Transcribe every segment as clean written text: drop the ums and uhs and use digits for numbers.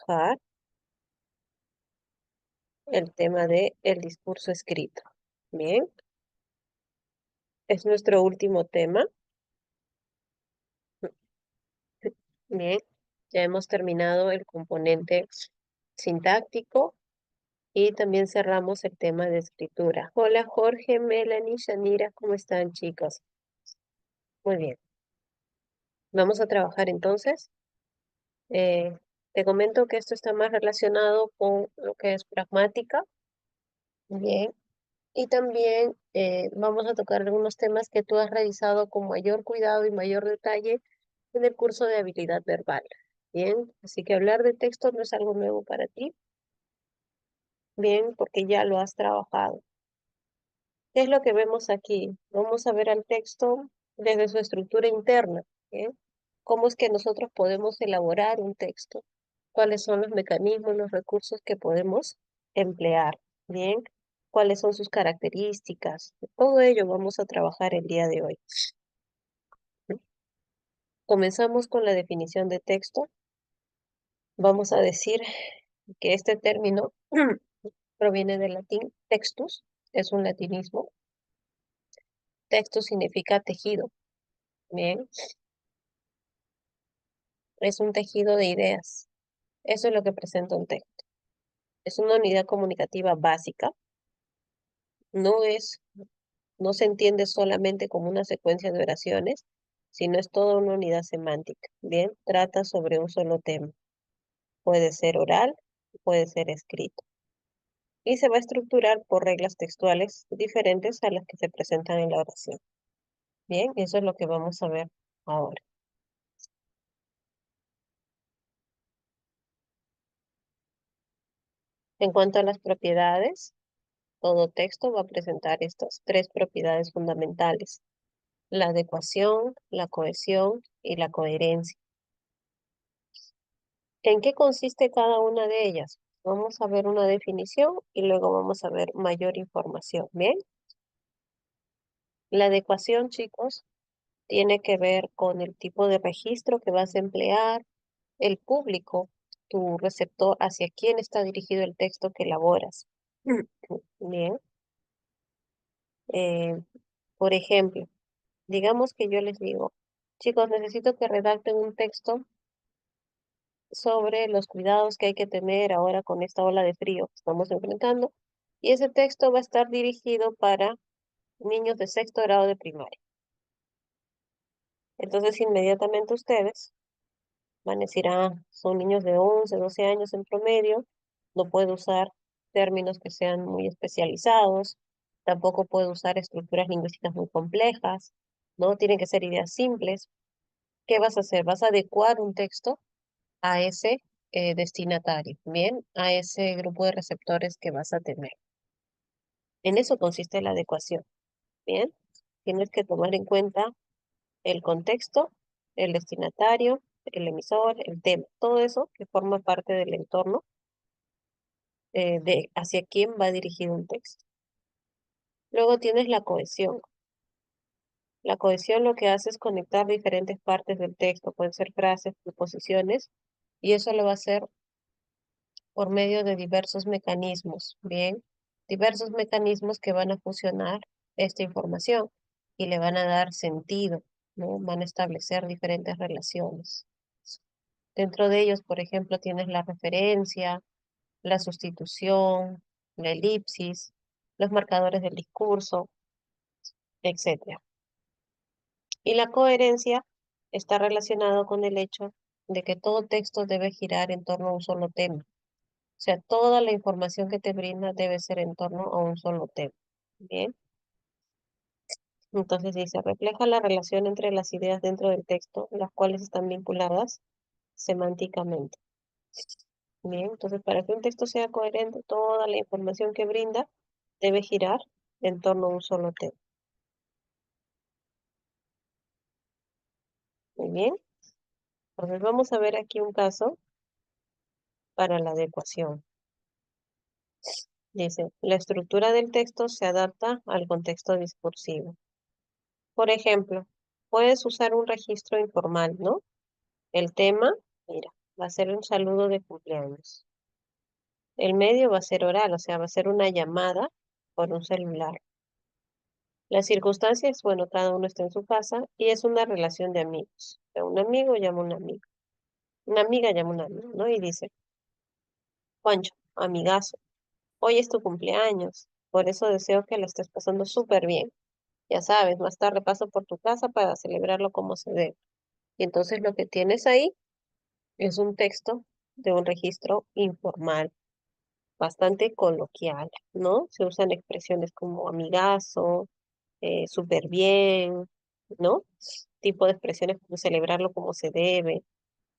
trabajar el tema de el discurso escrito. Bien, es nuestro último tema. Bien, ya hemos terminado el componente sintáctico y también cerramos el tema de escritura. Hola Jorge, Melanie, Shanira, ¿cómo están chicos? Muy bien, vamos a trabajar entonces. Eh, Te comento que esto está más relacionado con lo que es pragmática. Bien, y también vamos a tocar algunos temas que tú has revisado con mayor cuidado y mayor detalle en el curso de habilidad verbal. Bien, así que hablar de texto no es algo nuevo para ti. Bien, porque ya lo has trabajado. ¿Qué es lo que vemos aquí? Vamos a ver al texto desde su estructura interna. Bien, cómo es que nosotros podemos elaborar un texto, cuáles son los mecanismos, los recursos que podemos emplear. Bien, cuáles son sus características. Todo ello vamos a trabajar el día de hoy. Comenzamos con la definición de texto. Vamos a decir que este término proviene del latín textus, es un latinismo. Texto significa tejido. Bien, es un tejido de ideas. Eso es lo que presenta un texto. Es una unidad comunicativa básica. No es, no se entiende solamente como una secuencia de oraciones, sino es toda una unidad semántica. Bien, trata sobre un solo tema. Puede ser oral, puede ser escrito. Y se va a estructurar por reglas textuales diferentes a las que se presentan en la oración. Bien, eso es lo que vamos a ver ahora. En cuanto a las propiedades, todo texto va a presentar estas tres propiedades fundamentales: la adecuación, la cohesión y la coherencia. ¿En qué consiste cada una de ellas? Vamos a ver una definición y luego vamos a ver mayor información. Bien, la adecuación, chicos, tiene que ver con el tipo de registro que vas a emplear, el público, tu receptor, hacia quién está dirigido el texto que elaboras. Bien, eh, por ejemplo, digamos que yo les digo, chicos, necesito que redacten un texto sobre los cuidados que hay que tener ahora con esta ola de frío que estamos enfrentando. Y ese texto va a estar dirigido para niños de sexto grado de primaria. Entonces, inmediatamente ustedes van a decir, ah, son niños de 11, 12 años en promedio, no puedo usar términos que sean muy especializados, tampoco puedo usar estructuras lingüísticas muy complejas, ¿no? Tienen que ser ideas simples. ¿Qué vas a hacer? Vas a adecuar un texto a ese destinatario, bien, a ese grupo de receptores que vas a tener. En eso consiste la adecuación, bien. Tienes que tomar en cuenta el contexto, el destinatario, el emisor, el tema, todo eso que forma parte del entorno de hacia quién va dirigido un texto. Luego tienes la cohesión. La cohesión lo que hace es conectar diferentes partes del texto, pueden ser frases, preposiciones, y eso lo va a hacer por medio de diversos mecanismos, ¿bien? Diversos mecanismos que van a fusionar esta información y le van a dar sentido, ¿no? Van a establecer diferentes relaciones. Dentro de ellos, por ejemplo, tienes la referencia, la sustitución, la elipsis, los marcadores del discurso, etcétera. Y la coherencia está relacionado con el hecho de que todo texto debe girar en torno a un solo tema. O sea, toda la información que te brinda debe ser en torno a un solo tema. Bien, entonces dice, refleja la relación entre las ideas dentro del texto, las cuales están vinculadas semánticamente. Bien, entonces para que un texto sea coherente, toda la información que brinda debe girar en torno a un solo tema. Muy bien, entonces vamos a ver aquí un caso para la adecuación. Dice, la estructura del texto se adapta al contexto discursivo. Por ejemplo, puedes usar un registro informal, ¿no? El tema, mira. Va a ser un saludo de cumpleaños. El medio va a ser oral, o sea, va a ser una llamada por un celular. Las circunstancias, bueno, cada uno está en su casa y es una relación de amigos. O sea, un amigo llama a un amigo. Una amiga llama a un amigo, ¿no? Y dice, Juancho, amigazo, hoy es tu cumpleaños. Por eso deseo que lo estés pasando súper bien. Ya sabes, más tarde paso por tu casa para celebrarlo como se debe. Y entonces lo que tienes ahí es un texto de un registro informal, bastante coloquial, ¿no? Se usan expresiones como amigazo, súper bien, ¿no? Tipo de expresiones como celebrarlo como se debe,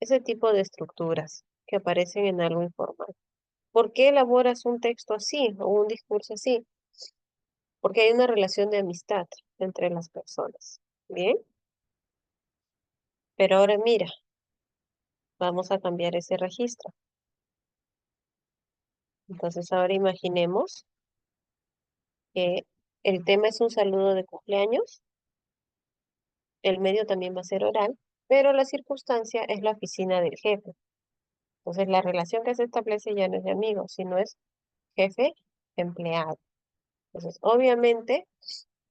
ese tipo de estructuras que aparecen en algo informal. ¿Por qué elaboras un texto así o un discurso así? Porque hay una relación de amistad entre las personas. Bien, pero ahora mira, vamos a cambiar ese registro. Entonces ahora imaginemos que el tema es un saludo de cumpleaños, el medio también va a ser oral, pero la circunstancia es la oficina del jefe. Entonces la relación que se establece ya no es de amigos, sino es jefe-empleado. Entonces, obviamente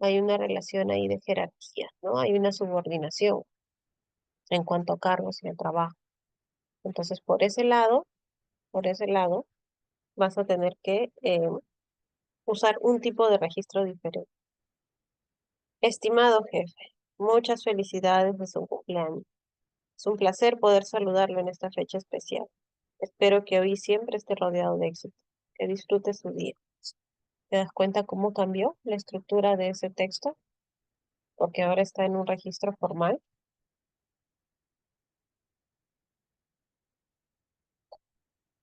hay una relación ahí de jerarquía, ¿no? Hay una subordinación en cuanto a cargos y al trabajo. Entonces, por ese lado, vas a tener que usar un tipo de registro diferente. Estimado jefe, muchas felicidades de su cumpleaños. Es un placer poder saludarlo en esta fecha especial. Espero que hoy siempre esté rodeado de éxito. Que disfrute su día. ¿Te das cuenta cómo cambió la estructura de ese texto? Porque ahora está en un registro formal.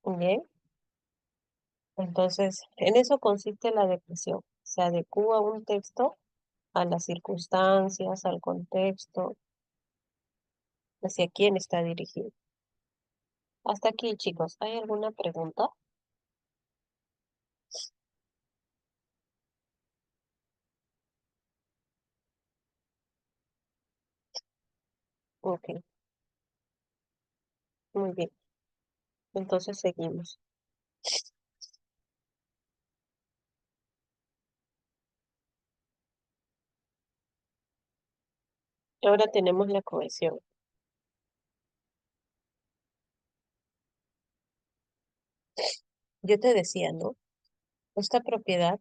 Bien, entonces en eso consiste la declaración. Se adecúa un texto a las circunstancias, al contexto, hacia quién está dirigido. Hasta aquí, chicos, ¿hay alguna pregunta? Ok, muy bien. Entonces seguimos. Ahora tenemos la cohesión. Yo te decía, ¿no? Esta propiedad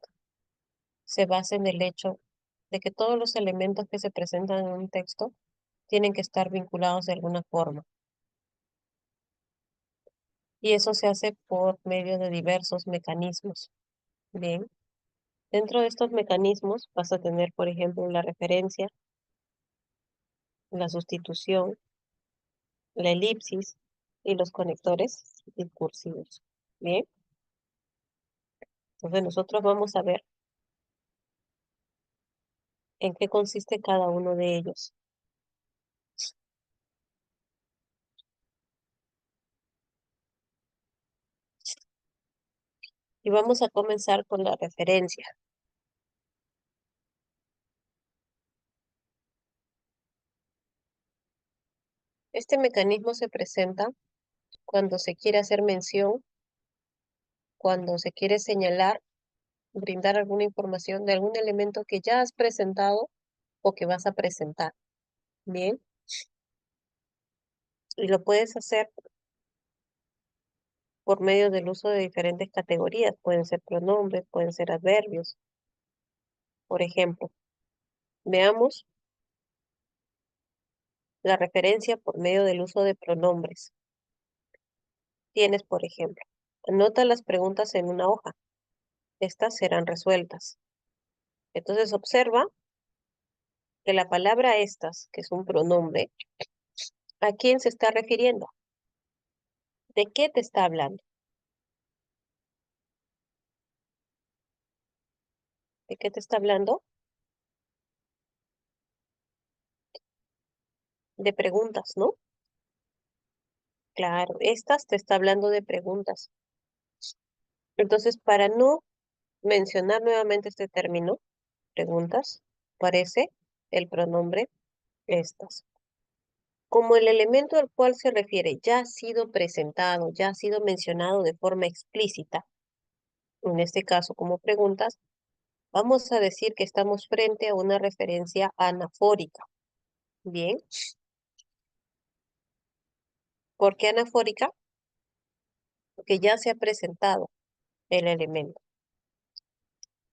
se basa en el hecho de que todos los elementos que se presentan en un texto tienen que estar vinculados de alguna forma. Y eso se hace por medio de diversos mecanismos. Bien, dentro de estos mecanismos vas a tener, por ejemplo, la referencia, la sustitución, la elipsis y los conectores discursivos. Bien, entonces nosotros vamos a ver en qué consiste cada uno de ellos. Y vamos a comenzar con la referencia. Este mecanismo se presenta cuando se quiere hacer mención, cuando se quiere señalar, brindar alguna información de algún elemento que ya has presentado o que vas a presentar. Bien, y lo puedes hacer por medio del uso de diferentes categorías. Pueden ser pronombres, pueden ser adverbios. Por ejemplo, veamos la referencia por medio del uso de pronombres. Tienes, por ejemplo, anota las preguntas en una hoja. Estas serán resueltas. Entonces observa que la palabra estas, que es un pronombre, ¿a quién se está refiriendo? ¿De qué te está hablando? ¿De qué te está hablando? De preguntas, ¿no? Claro, estas te está hablando de preguntas. Entonces, para no mencionar nuevamente este término, preguntas, aparece el pronombre estas. Como el elemento al cual se refiere ya ha sido presentado, ya ha sido mencionado de forma explícita, en este caso como preguntas, vamos a decir que estamos frente a una referencia anafórica. Bien, ¿por qué anafórica? Porque ya se ha presentado el elemento.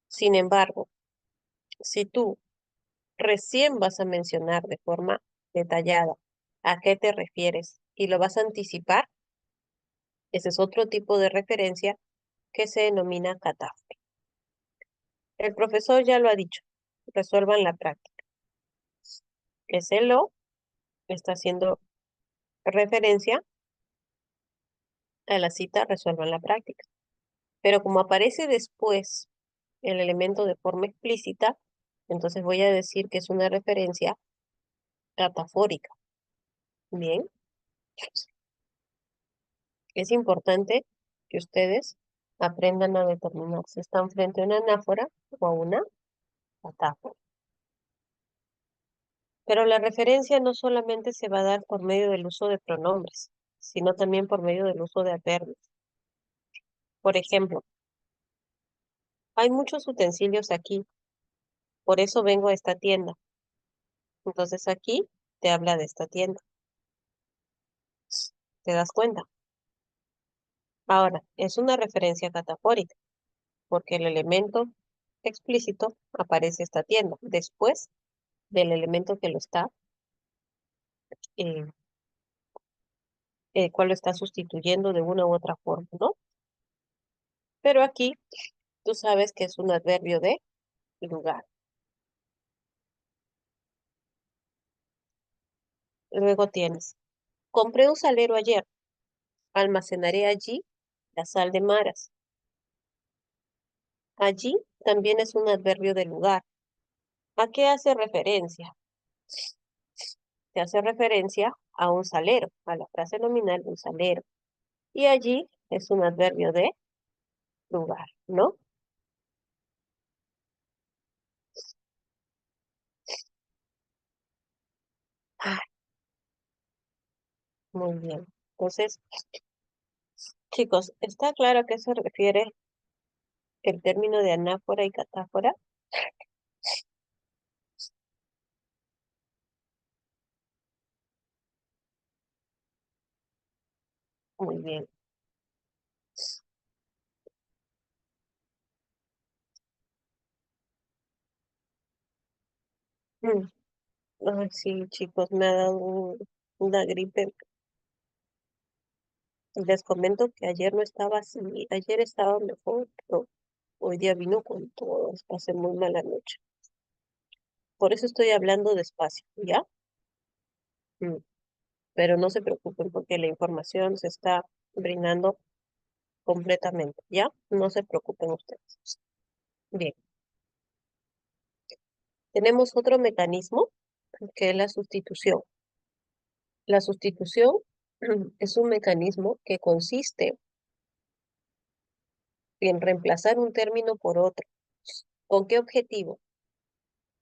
Sin embargo, si tú recién vas a mencionar de forma detallada a qué te refieres y lo vas a anticipar, ese es otro tipo de referencia que se denomina catástrofe. El profesor ya lo ha dicho, resuelvan la práctica. Ese lo está haciendo referencia a la cita, resuelvan la práctica. Pero como aparece después el elemento de forma explícita, entonces voy a decir que es una referencia catafórica. Bien, es importante que ustedes aprendan a determinar si están frente a una anáfora o a una catáfora. Pero la referencia no solamente se va a dar por medio del uso de pronombres, sino también por medio del uso de adverbios. Por ejemplo, hay muchos utensilios aquí, por eso vengo a esta tienda. Entonces aquí te habla de esta tienda. ¿Te das cuenta? Ahora, es una referencia catafórica, porque el elemento explícito aparece esta tienda, después del elemento que lo está, eh, cual lo está sustituyendo de una u otra forma, ¿no? Pero aquí tú sabes que es un adverbio de lugar. Luego tienes, compré un salero ayer, almacenaré allí la sal de maras. Allí también es un adverbio de lugar. ¿A qué hace referencia? Se hace referencia a un salero, a la frase nominal de un salero. Y allí es un adverbio de lugar, ¿no? Ah, muy bien. Entonces, chicos, ¿está claro a qué se refiere el término de anáfora y catáfora? Muy bien. Mm, ay, sí, chicos, me ha dado una gripe. Les comento que ayer no estaba así, ayer estaba mejor, pero hoy día vino con todo, pasé muy mala noche. Por eso estoy hablando despacio, ¿ya? Mm, pero no se preocupen porque la información se está brindando completamente, ¿ya? No se preocupen ustedes. Bien, tenemos otro mecanismo que es la sustitución. La sustitución es un mecanismo que consiste en reemplazar un término por otro. ¿Con qué objetivo?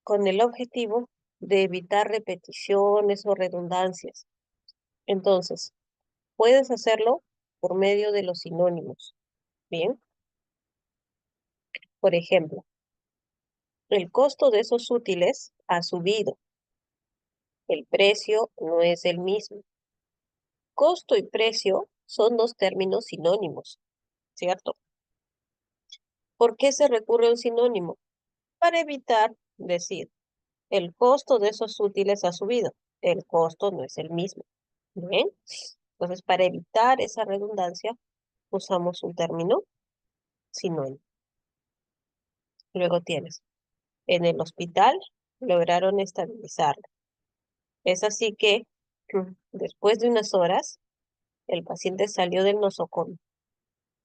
Con el objetivo de evitar repeticiones o redundancias. Entonces, puedes hacerlo por medio de los sinónimos. Bien, por ejemplo, el costo de esos útiles ha subido. El precio no es el mismo. Costo y precio son dos términos sinónimos, ¿cierto? ¿Por qué se recurre a un sinónimo? Para evitar decir, el costo de esos útiles ha subido. El costo no es el mismo. Bien, entonces para evitar esa redundancia usamos un término sinónimo. Luego tienes, en el hospital lograron estabilizarlo. Es así que después de unas horas el paciente salió del nosocomio.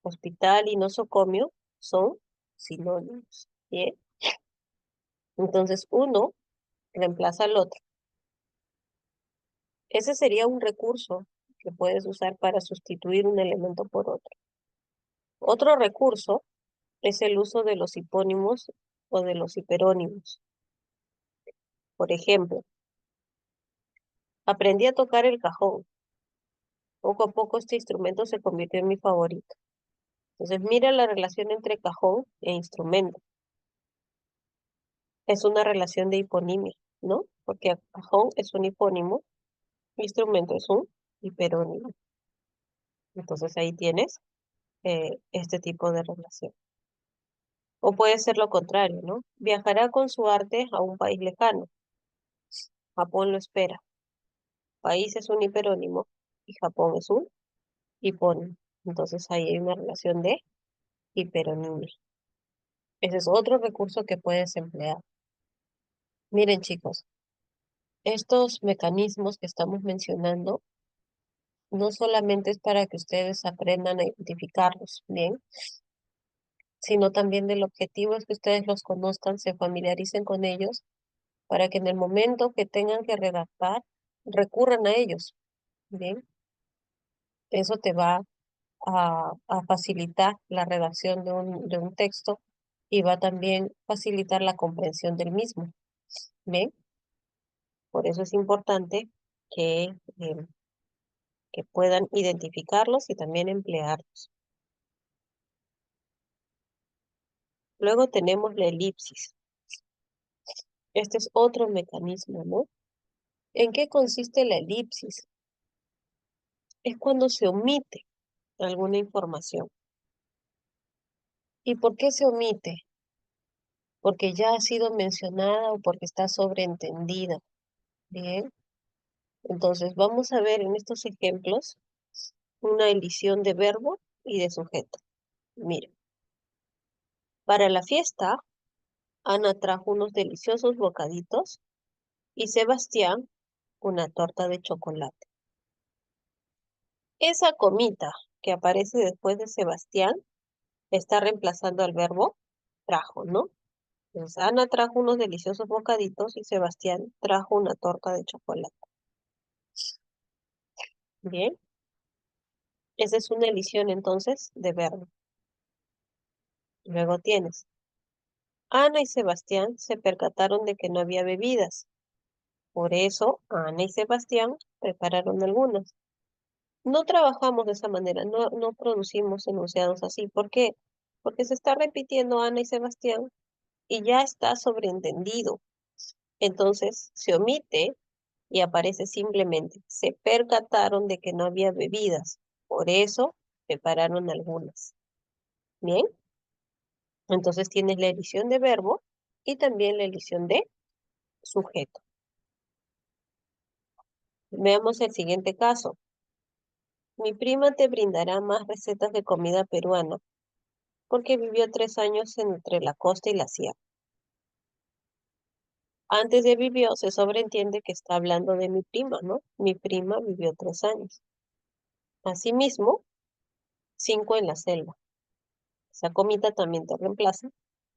Hospital y nosocomio son sinónimos. Bien, entonces uno reemplaza al otro. Ese sería un recurso que puedes usar para sustituir un elemento por otro. Otro recurso es el uso de los hipónimos o de los hiperónimos. Por ejemplo, Aprendí a tocar el cajón. Poco a poco este instrumento se convirtió en mi favorito. Entonces, mira la relación entre cajón e instrumento. Es una relación de hiponimia, ¿no? Porque cajón es un hipónimo, instrumento es un hiperónimo. Entonces ahí tienes este tipo de relación. O puede ser lo contrario, ¿no? Viajará con su arte a un país lejano. Japón lo espera. País es un hiperónimo y Japón es un hipónimo. Entonces ahí hay una relación de hiperonimia. Ese es otro recurso que puedes emplear. Miren, chicos, estos mecanismos que estamos mencionando no solamente es para que ustedes aprendan a identificarlos bien, sino también del objetivo es que ustedes los conozcan, se familiaricen con ellos, para que en el momento que tengan que redactar, recurran a ellos, bien. Eso te va a facilitar la redacción de un texto y va también facilitar la comprensión del mismo, bien. Por eso es importante que, eh, que puedan identificarlos y también emplearlos. Luego tenemos la elipsis. Este es otro mecanismo, ¿no? ¿En qué consiste la elipsis? Es cuando se omite alguna información. ¿Y por qué se omite? Porque ya ha sido mencionada o porque está sobreentendida. Bien, entonces vamos a ver en estos ejemplos una elisión de verbo y de sujeto. Mira, para la fiesta, Ana trajo unos deliciosos bocaditos y Sebastián una torta de chocolate. Esa comita que aparece después de Sebastián está reemplazando al verbo trajo, ¿no? Entonces, Ana trajo unos deliciosos bocaditos y Sebastián trajo una torta de chocolate. Bien, esa es una elisión entonces de verbo. Luego tienes, Ana y Sebastián se percataron de que no había bebidas. Por eso, Ana y Sebastián prepararon algunas. No trabajamos de esa manera, no producimos enunciados así. ¿Por qué? Porque se está repitiendo Ana y Sebastián y ya está sobreentendido. Entonces se omite y aparece simplemente, se percataron de que no había bebidas. Por eso prepararon algunas. Bien, entonces tienes la elisión de verbo y también la elisión de sujeto. Veamos el siguiente caso. Mi prima te brindará más recetas de comida peruana porque vivió 3 años entre la costa y la sierra. Antes de vivió se sobreentiende que está hablando de mi prima, ¿no? Mi prima vivió 3 años. Asimismo, 5 en la selva. Esa comida también te reemplaza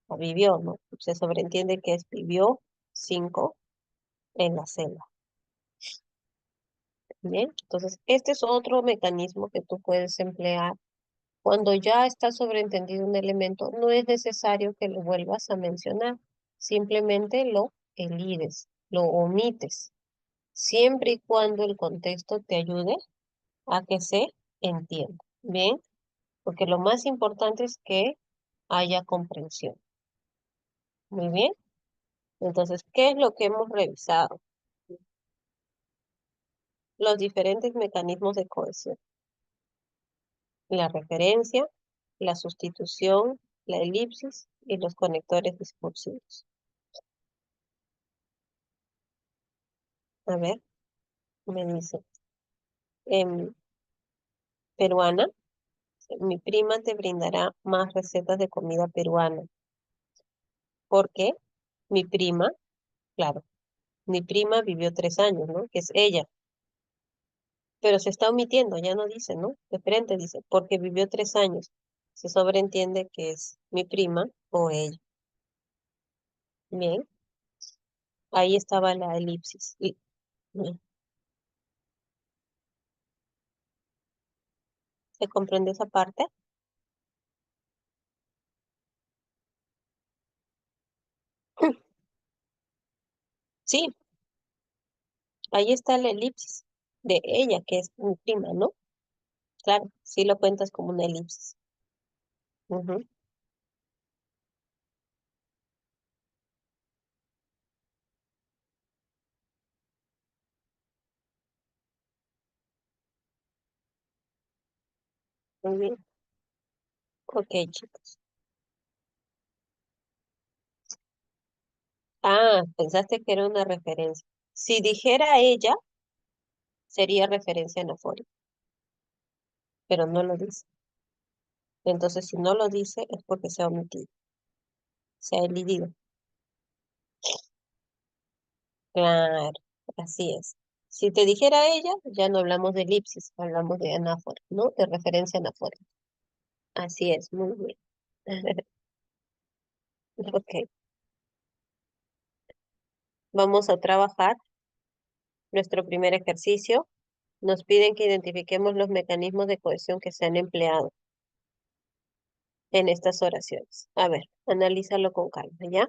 a vivió, ¿no? Se sobreentiende que es vivió 5 en la selva. Bien, entonces este es otro mecanismo que tú puedes emplear. Cuando ya está sobreentendido un elemento, no es necesario que lo vuelvas a mencionar, simplemente lo elides, lo omites, siempre y cuando el contexto te ayude a que se entienda. Bien, porque lo más importante es que haya comprensión. Muy bien, entonces, ¿qué es lo que hemos revisado? Los diferentes mecanismos de cohesión, la referencia, la sustitución, la elipsis y los conectores discursivos. A ver, me dice, em, peruana, mi prima te brindará más recetas de comida peruana. Porque mi prima, claro, mi prima vivió 3 años, ¿no? Que es ella, pero se está omitiendo, ya no dice, ¿no? De frente dice, porque vivió 3 años. Se sobreentiende que es mi prima o ella. Bien, ahí estaba la elipsis. Bien, ¿se comprende esa parte? Sí, Ahí está la elipsis de ella, que es mi prima, ¿no? Claro, sí lo cuentas como una elipsis. Ujú, muy bien. Ok, chicos. Ah, pensaste que era una referencia. Si dijera ella, sería referencia anafórica, pero no lo dice. Entonces, si no lo dice, es porque se ha omitido, se ha elidido. Claro, así es. Si te dijera ella, ya no hablamos de elipsis, hablamos de anáfora, ¿no? De referencia anafórica. Así es, muy bien. Ok, vamos a trabajar nuestro primer ejercicio. Nos piden que identifiquemos los mecanismos de cohesión que se han empleado en estas oraciones. A ver, analízalo con calma, ¿ya?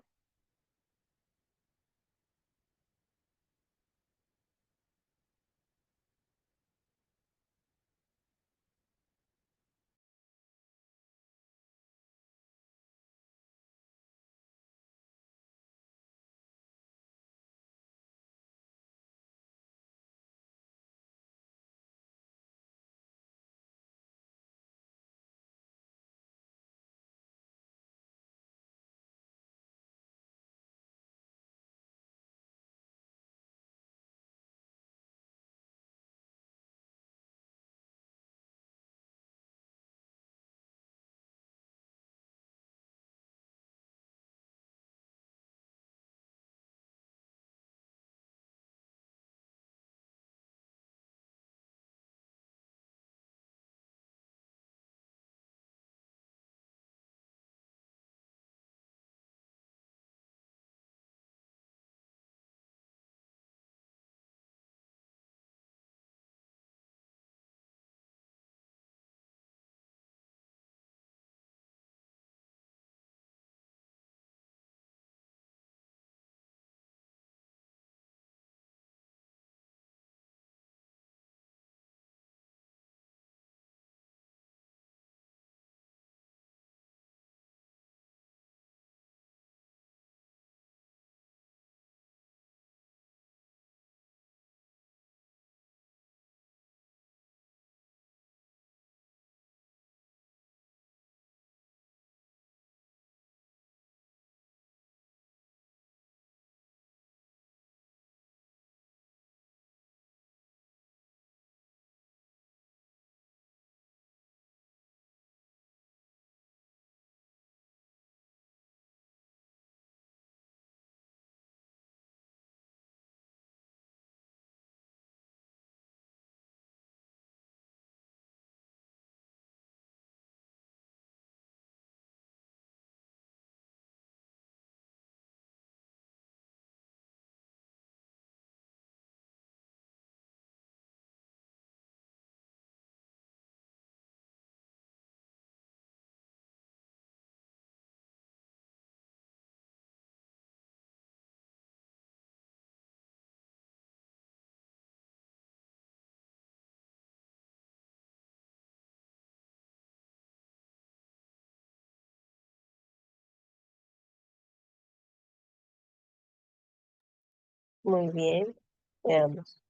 Muy bien. Veamos.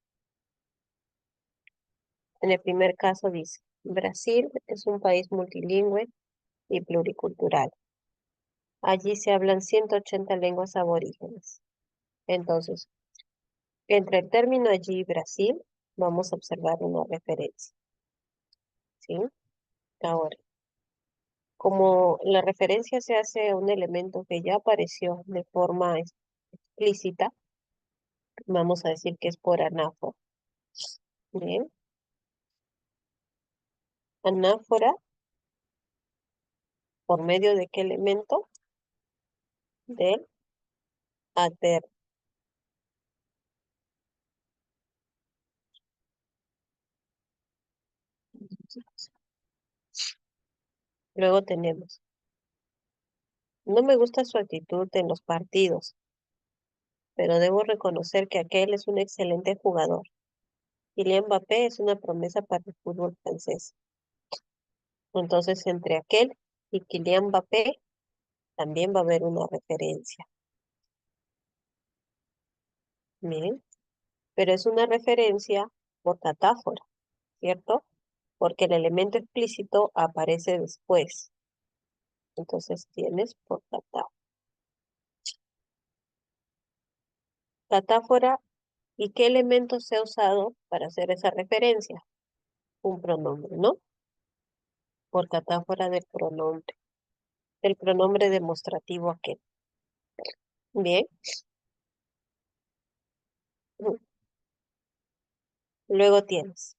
En el primer caso dice, Brasil es un país multilingüe y pluricultural. Allí se hablan 180 lenguas aborígenes. Entonces, entre el término allí y Brasil, vamos a observar una referencia, ¿sí? Ahora, como la referencia se hace a un elemento que ya apareció de forma explícita, vamos a decir que es por anáfora. Bien, anáfora, ¿por medio de qué elemento? Del adverbio. Luego tenemos, no me gusta su actitud en los partidos. pero debo reconocer que aquel es un excelente jugador. Kylian Mbappé es una promesa para el fútbol francés. Entonces, entre aquel y Kylian Mbappé también va a haber una referencia. Bien, pero es una referencia por catáfora, ¿cierto? Porque el elemento explícito aparece después. Entonces tienes por catáfora. Catáfora, ¿y qué elemento se ha usado para hacer esa referencia? Un pronombre, ¿no? Por catáfora del pronombre demostrativo aquel. Bien. Luego tienes.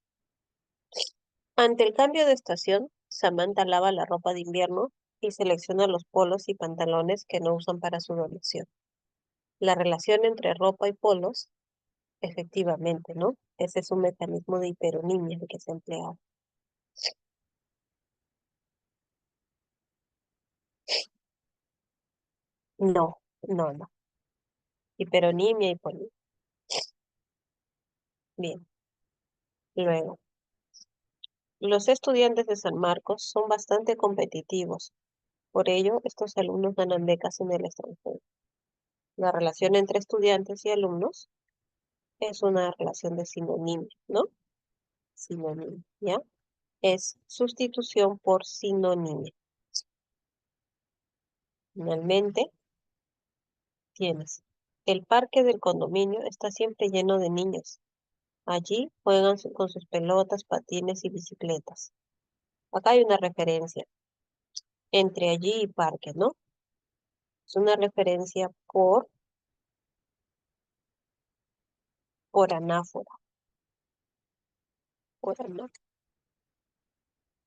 Ante el cambio de estación, Samantha lava la ropa de invierno y selecciona los polos y pantalones que no usan para su donación. La relación entre ropa y polos, efectivamente, ¿no? Ese es un mecanismo de hiperonimia que se ha empleado. No, no, no. Hiperonimia y polinomia. Bien. Luego, los estudiantes de San Marcos son bastante competitivos. Por ello, estos alumnos ganan becas en el extranjero. La relación entre estudiantes y alumnos es una relación de sinonimia, ¿no? Sinonimia, ¿ya? Es sustitución por sinonimia. Finalmente, tienes. El parque del condominio está siempre lleno de niños. Allí juegan con sus pelotas, patines y bicicletas. Acá hay una referencia entre allí y parque, ¿no? Es una referencia por anáfora, por anáfora,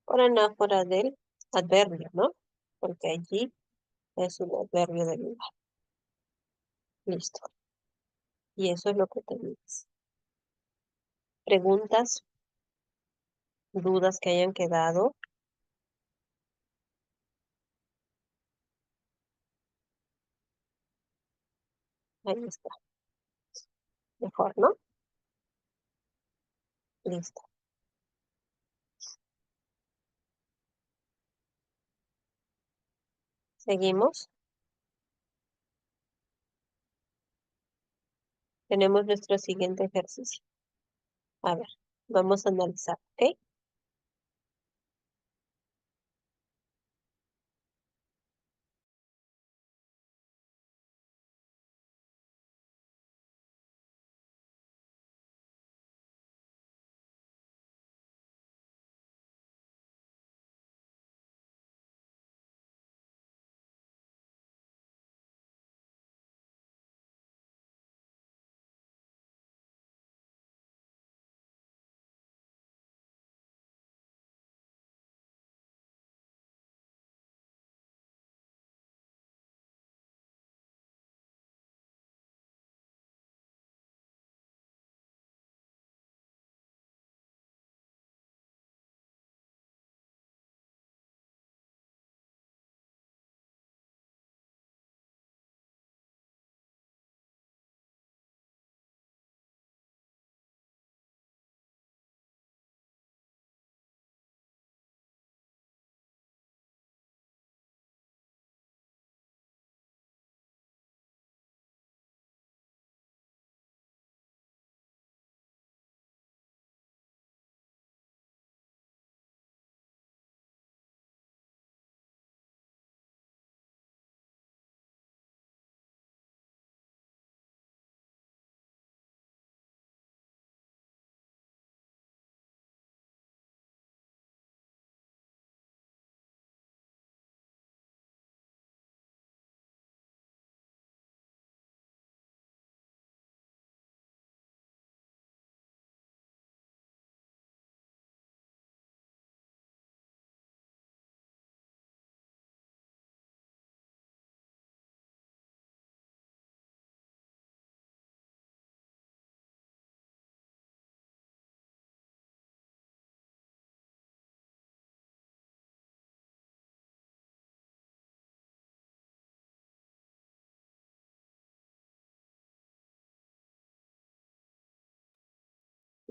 por anáfora del adverbio, ¿no? Porque allí es un adverbio del lugar. Listo. Y eso es lo que tenías. Preguntas, dudas que hayan quedado. Ahí está. Mejor, ¿no? Listo. Seguimos. Tenemos nuestro siguiente ejercicio. A ver, vamos a analizar, ¿ok?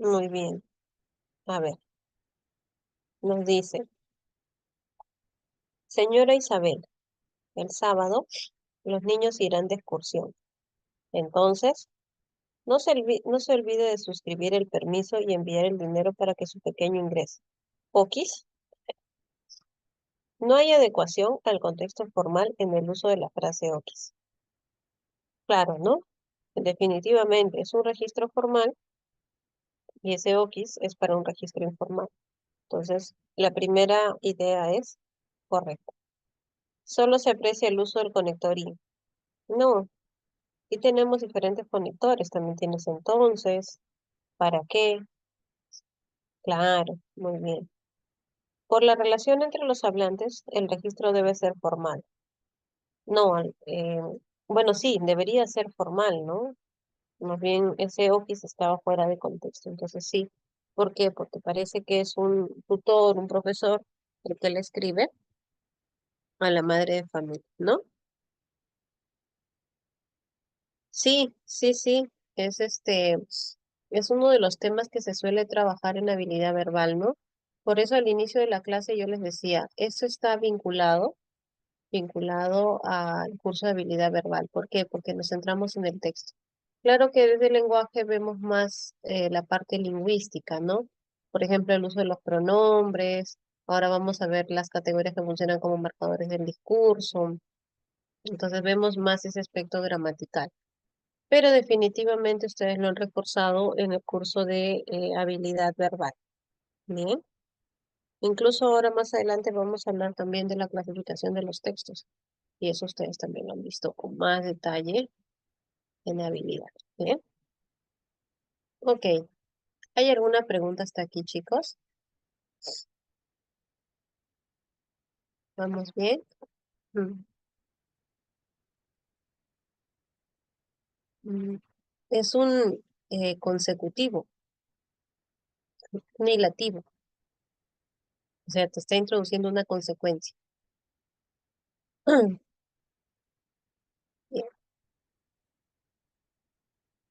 Muy bien. A ver, nos dice, señora Isabel, el sábado los niños irán de excursión. Entonces, no se olvide de suscribir el permiso y enviar el dinero para que su pequeño ingrese. Okis, no hay adecuación al contexto formal en el uso de la frase okis. Claro, ¿no? Definitivamente es un registro formal y ese okis es para un registro informal. Entonces, la primera idea es correcta. Solo se aprecia el uso del conector I. No, y tenemos diferentes conectores. También tienes entonces, ¿para qué? Claro, muy bien. Por la relación entre los hablantes, el registro debe ser formal. No, bueno, sí, debería ser formal, ¿no? Más bien ese office estaba fuera de contexto. Entonces sí. ¿Por qué? Porque parece que es un tutor, un profesor, el que le escribe a la madre de familia, ¿no? Sí, sí, sí. Es uno de los temas que se suele trabajar en habilidad verbal, ¿no? Por eso al inicio de la clase yo les decía, eso está vinculado al curso de habilidad verbal. ¿Por qué? Porque nos centramos en el texto. Claro que desde el lenguaje vemos más la parte lingüística, ¿no? Por ejemplo, el uso de los pronombres. Ahora vamos a ver las categorías que funcionan como marcadores del discurso. Entonces vemos más ese aspecto gramatical. Pero definitivamente ustedes lo han reforzado en el curso de habilidad verbal. Bien. Incluso ahora más adelante vamos a hablar también de la clasificación de los textos. Y eso ustedes también lo han visto con más detalle en habilidad. Bien. Ok. ¿Hay alguna pregunta hasta aquí, chicos? ¿Vamos bien? Mm, mm. Es un consecutivo, un hilativo. O sea, te está introduciendo una consecuencia. Bien,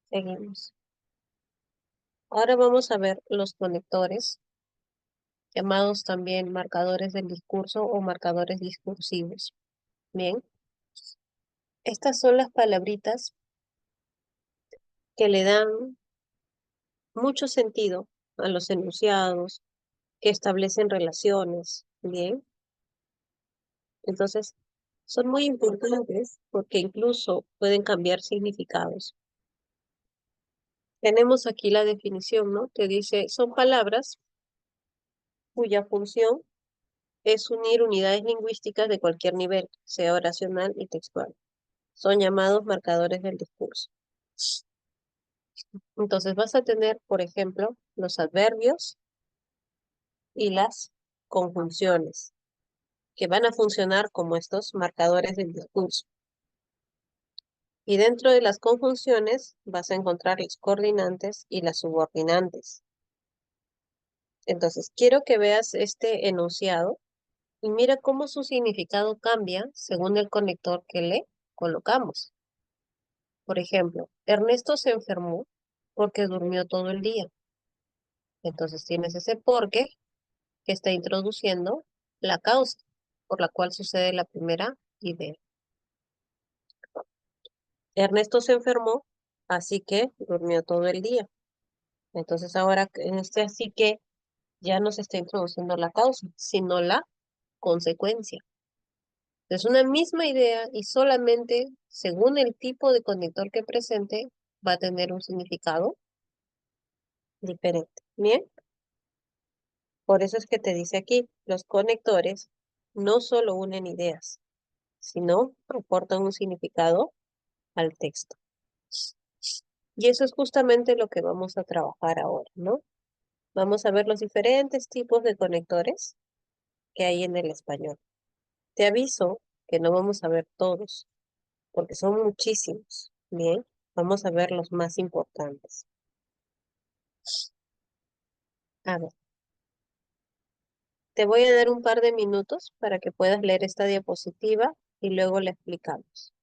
seguimos. Ahora vamos a ver los conectores, llamados también marcadores del discurso o marcadores discursivos. Bien, estas son las palabritas que le dan mucho sentido a los enunciados, que establecen relaciones. Bien, entonces son muy importantes porque incluso pueden cambiar significados. Tenemos aquí la definición, ¿no? Que dice, son palabras cuya función es unir unidades lingüísticas de cualquier nivel, sea oracional y textual. Son llamados marcadores del discurso. Entonces vas a tener, por ejemplo, los adverbios y las conjunciones, que van a funcionar como estos marcadores del discurso. Y dentro de las conjunciones vas a encontrar los coordinantes y las subordinantes. Entonces, quiero que veas este enunciado y mira cómo su significado cambia según el conector que le colocamos. Por ejemplo, Ernesto se enfermó porque durmió todo el día. Entonces tienes ese porque que está introduciendo la causa por la cual sucede la primera idea. Ernesto se enfermó, así que durmió todo el día. Entonces ahora en este así que ya no se está introduciendo la causa, sino la consecuencia. Es una misma idea y solamente según el tipo de conector que presente va a tener un significado diferente. Bien, por eso es que te dice aquí, los conectores no solo unen ideas, sino aportan un significado al texto. Y eso es justamente lo que vamos a trabajar ahora, ¿no? Vamos a ver los diferentes tipos de conectores que hay en el español. Te aviso que no vamos a ver todos, porque son muchísimos. Bien, vamos a ver los más importantes. A ver, te voy a dar un par de minutos para que puedas leer esta diapositiva y luego la explicamos.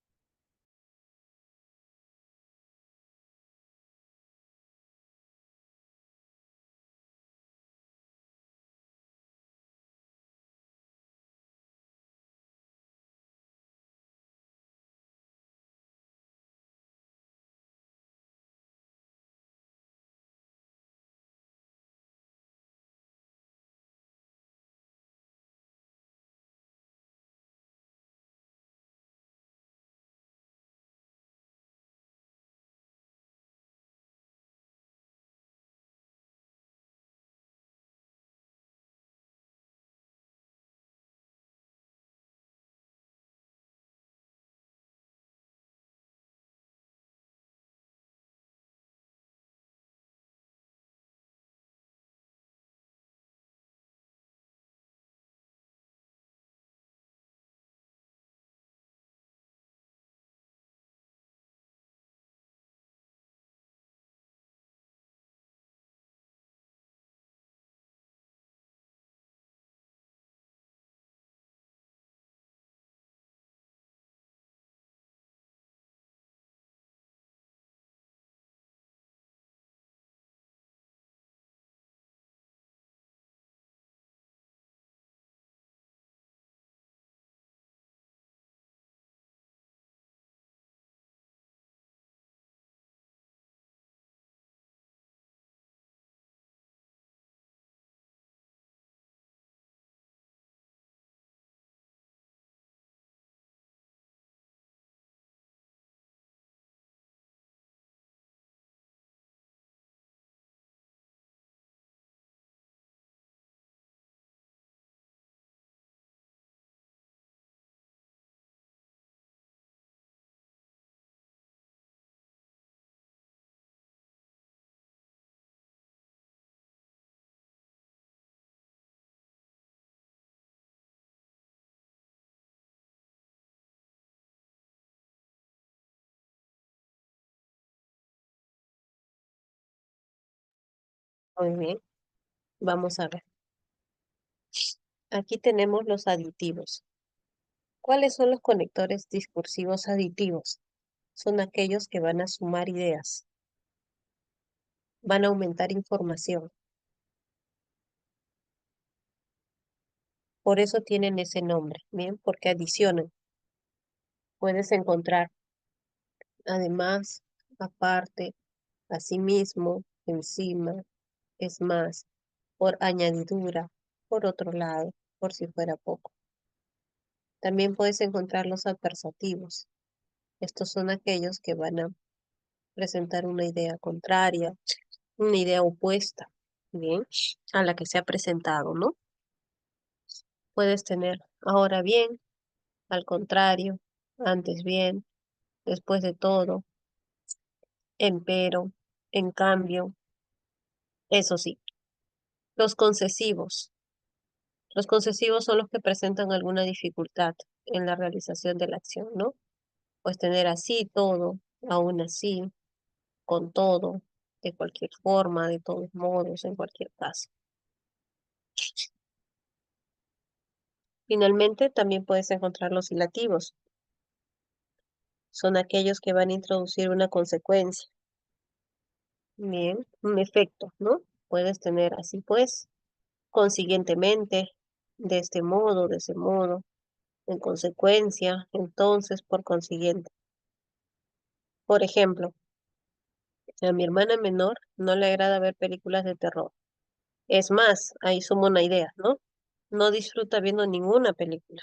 Muy bien, vamos a ver. Aquí tenemos los aditivos. ¿Cuáles son los conectores discursivos aditivos? Son aquellos que van a sumar ideas, van a aumentar información. Por eso tienen ese nombre, ¿bien? Porque adicionan. Puedes encontrar, además, aparte, asimismo, encima, es más, por añadidura, por otro lado, por si fuera poco. También puedes encontrar los adversativos. Estos son aquellos que van a presentar una idea contraria, una idea opuesta, ¿bien? A la que se ha presentado, ¿no? Puedes tener ahora bien, al contrario, antes bien, después de todo, empero, en cambio, eso sí, los concesivos. Los concesivos son los que presentan alguna dificultad en la realización de la acción, ¿no? Pues tener así todo, aún así, con todo, de cualquier forma, de todos modos, en cualquier caso. Finalmente, también puedes encontrar los ilativos. Son aquellos que van a introducir una consecuencia. Bien, un efecto, ¿no? Puedes tener así pues, consiguientemente, de este modo, de ese modo, en consecuencia, entonces, por consiguiente. Por ejemplo, a mi hermana menor no le agrada ver películas de terror. Es más, ahí suma una idea, ¿no? No disfruta viendo ninguna película.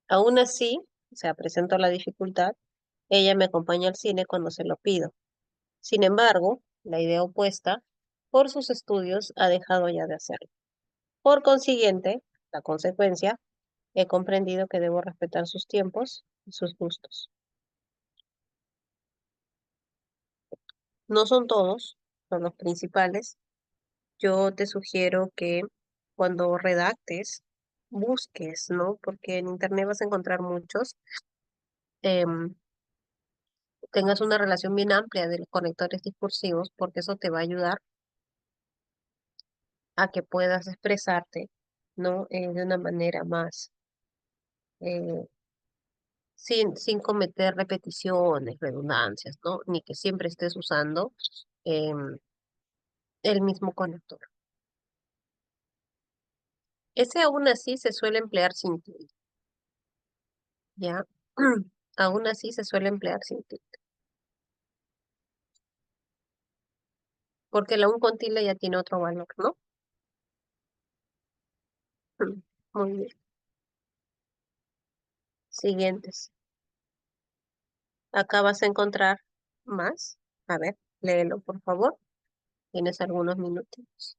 Aún así, o sea, presento la dificultad, ella me acompaña al cine cuando se lo pido. Sin embargo, la idea opuesta, por sus estudios, ha dejado ya de hacerlo. Por consiguiente, la consecuencia, he comprendido que debo respetar sus tiempos y sus gustos. No son todos, son los principales. Yo te sugiero que cuando redactes, busques, ¿no? Porque en internet vas a encontrar muchos. em, Tengas una relación bien amplia de los conectores discursivos, porque eso te va a ayudar a que puedas expresarte, ¿no? De una manera más, eh, sin cometer repeticiones, redundancias, ¿no? Ni que siempre estés usando em, el mismo conector. Ese aún así se suele emplear sin tilde, ¿ya? Aún así se suele emplear sin tilde, porque la un con tilde ya tiene otro valor, ¿no? Muy bien. Siguientes. Acá vas a encontrar más. A ver, léelo, por favor. Tienes algunos minutos.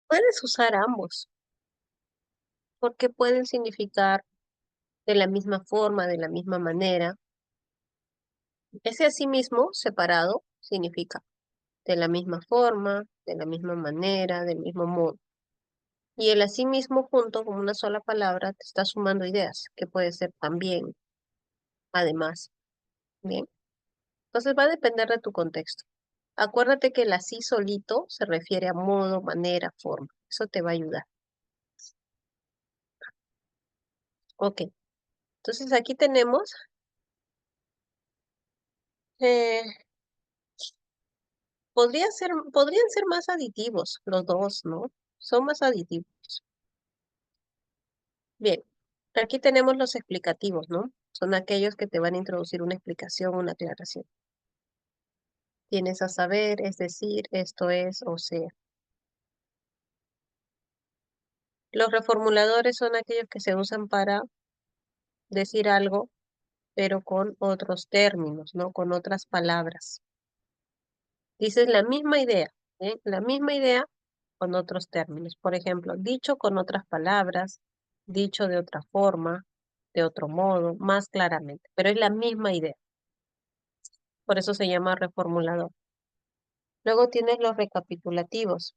Puedes usar ambos, porque pueden significar de la misma forma, de la misma manera. Ese asimismo separado significa de la misma forma, de la misma manera, del mismo modo. Y el asimismo junto con una sola palabra te está sumando ideas, que puede ser también, además. Bien. Entonces va a depender de tu contexto. Acuérdate que el así solito se refiere a modo, manera, forma. Eso te va a ayudar. Ok, entonces aquí tenemos, eh, podrían ser más aditivos los dos, ¿no? Son más aditivos. Bien, aquí tenemos los explicativos, ¿no? Son aquellos que te van a introducir una explicación, una aclaración. Tienes a saber, es decir, esto es, o sea. Los reformuladores son aquellos que se usan para decir algo, pero con otros términos, ¿no? Con otras palabras. Dices la misma idea, ¿eh? La misma idea con otros términos. Por ejemplo, dicho con otras palabras, dicho de otra forma, de otro modo, más claramente, pero es la misma idea. Por eso se llama reformulador. Luego tienes los recapitulativos.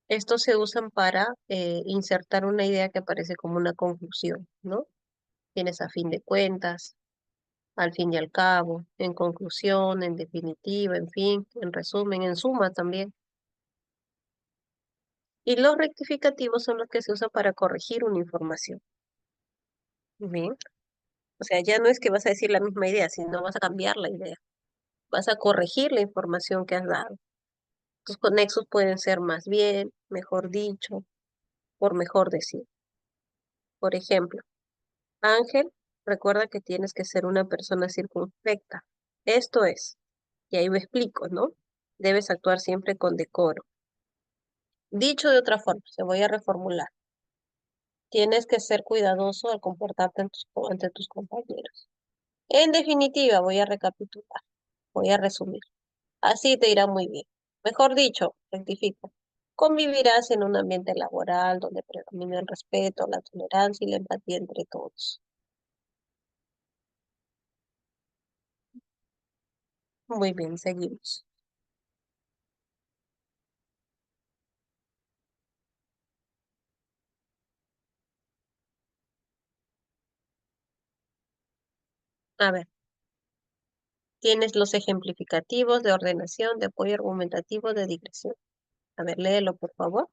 Estos se usan para insertar una idea que parece como una conclusión, ¿no? Tienes a fin de cuentas, al fin y al cabo, en conclusión, en definitiva, en fin, en resumen, en suma también. Y los rectificativos son los que se usan para corregir una información. Bien. O sea, ya no es que vas a decir la misma idea, sino vas a cambiar la idea. Vas a corregir la información que has dado. Tus conexos pueden ser más bien, mejor dicho, por mejor decir. Por ejemplo, Ángel, recuerda que tienes que ser una persona circunspecta. Esto es, y ahí me explico, ¿no? Debes actuar siempre con decoro. Dicho de otra forma, se voy a reformular. Tienes que ser cuidadoso al comportarte ante tus compañeros. En definitiva, voy a recapitular, voy a resumir. Así te irá muy bien. Mejor dicho, rectifico. Convivirás en un ambiente laboral donde predomina el respeto, la tolerancia y la empatía entre todos. Muy bien, seguimos. A ver, tienes los ejemplificativos de ordenación, de apoyo argumentativo, de digresión. A ver, léelo, por favor.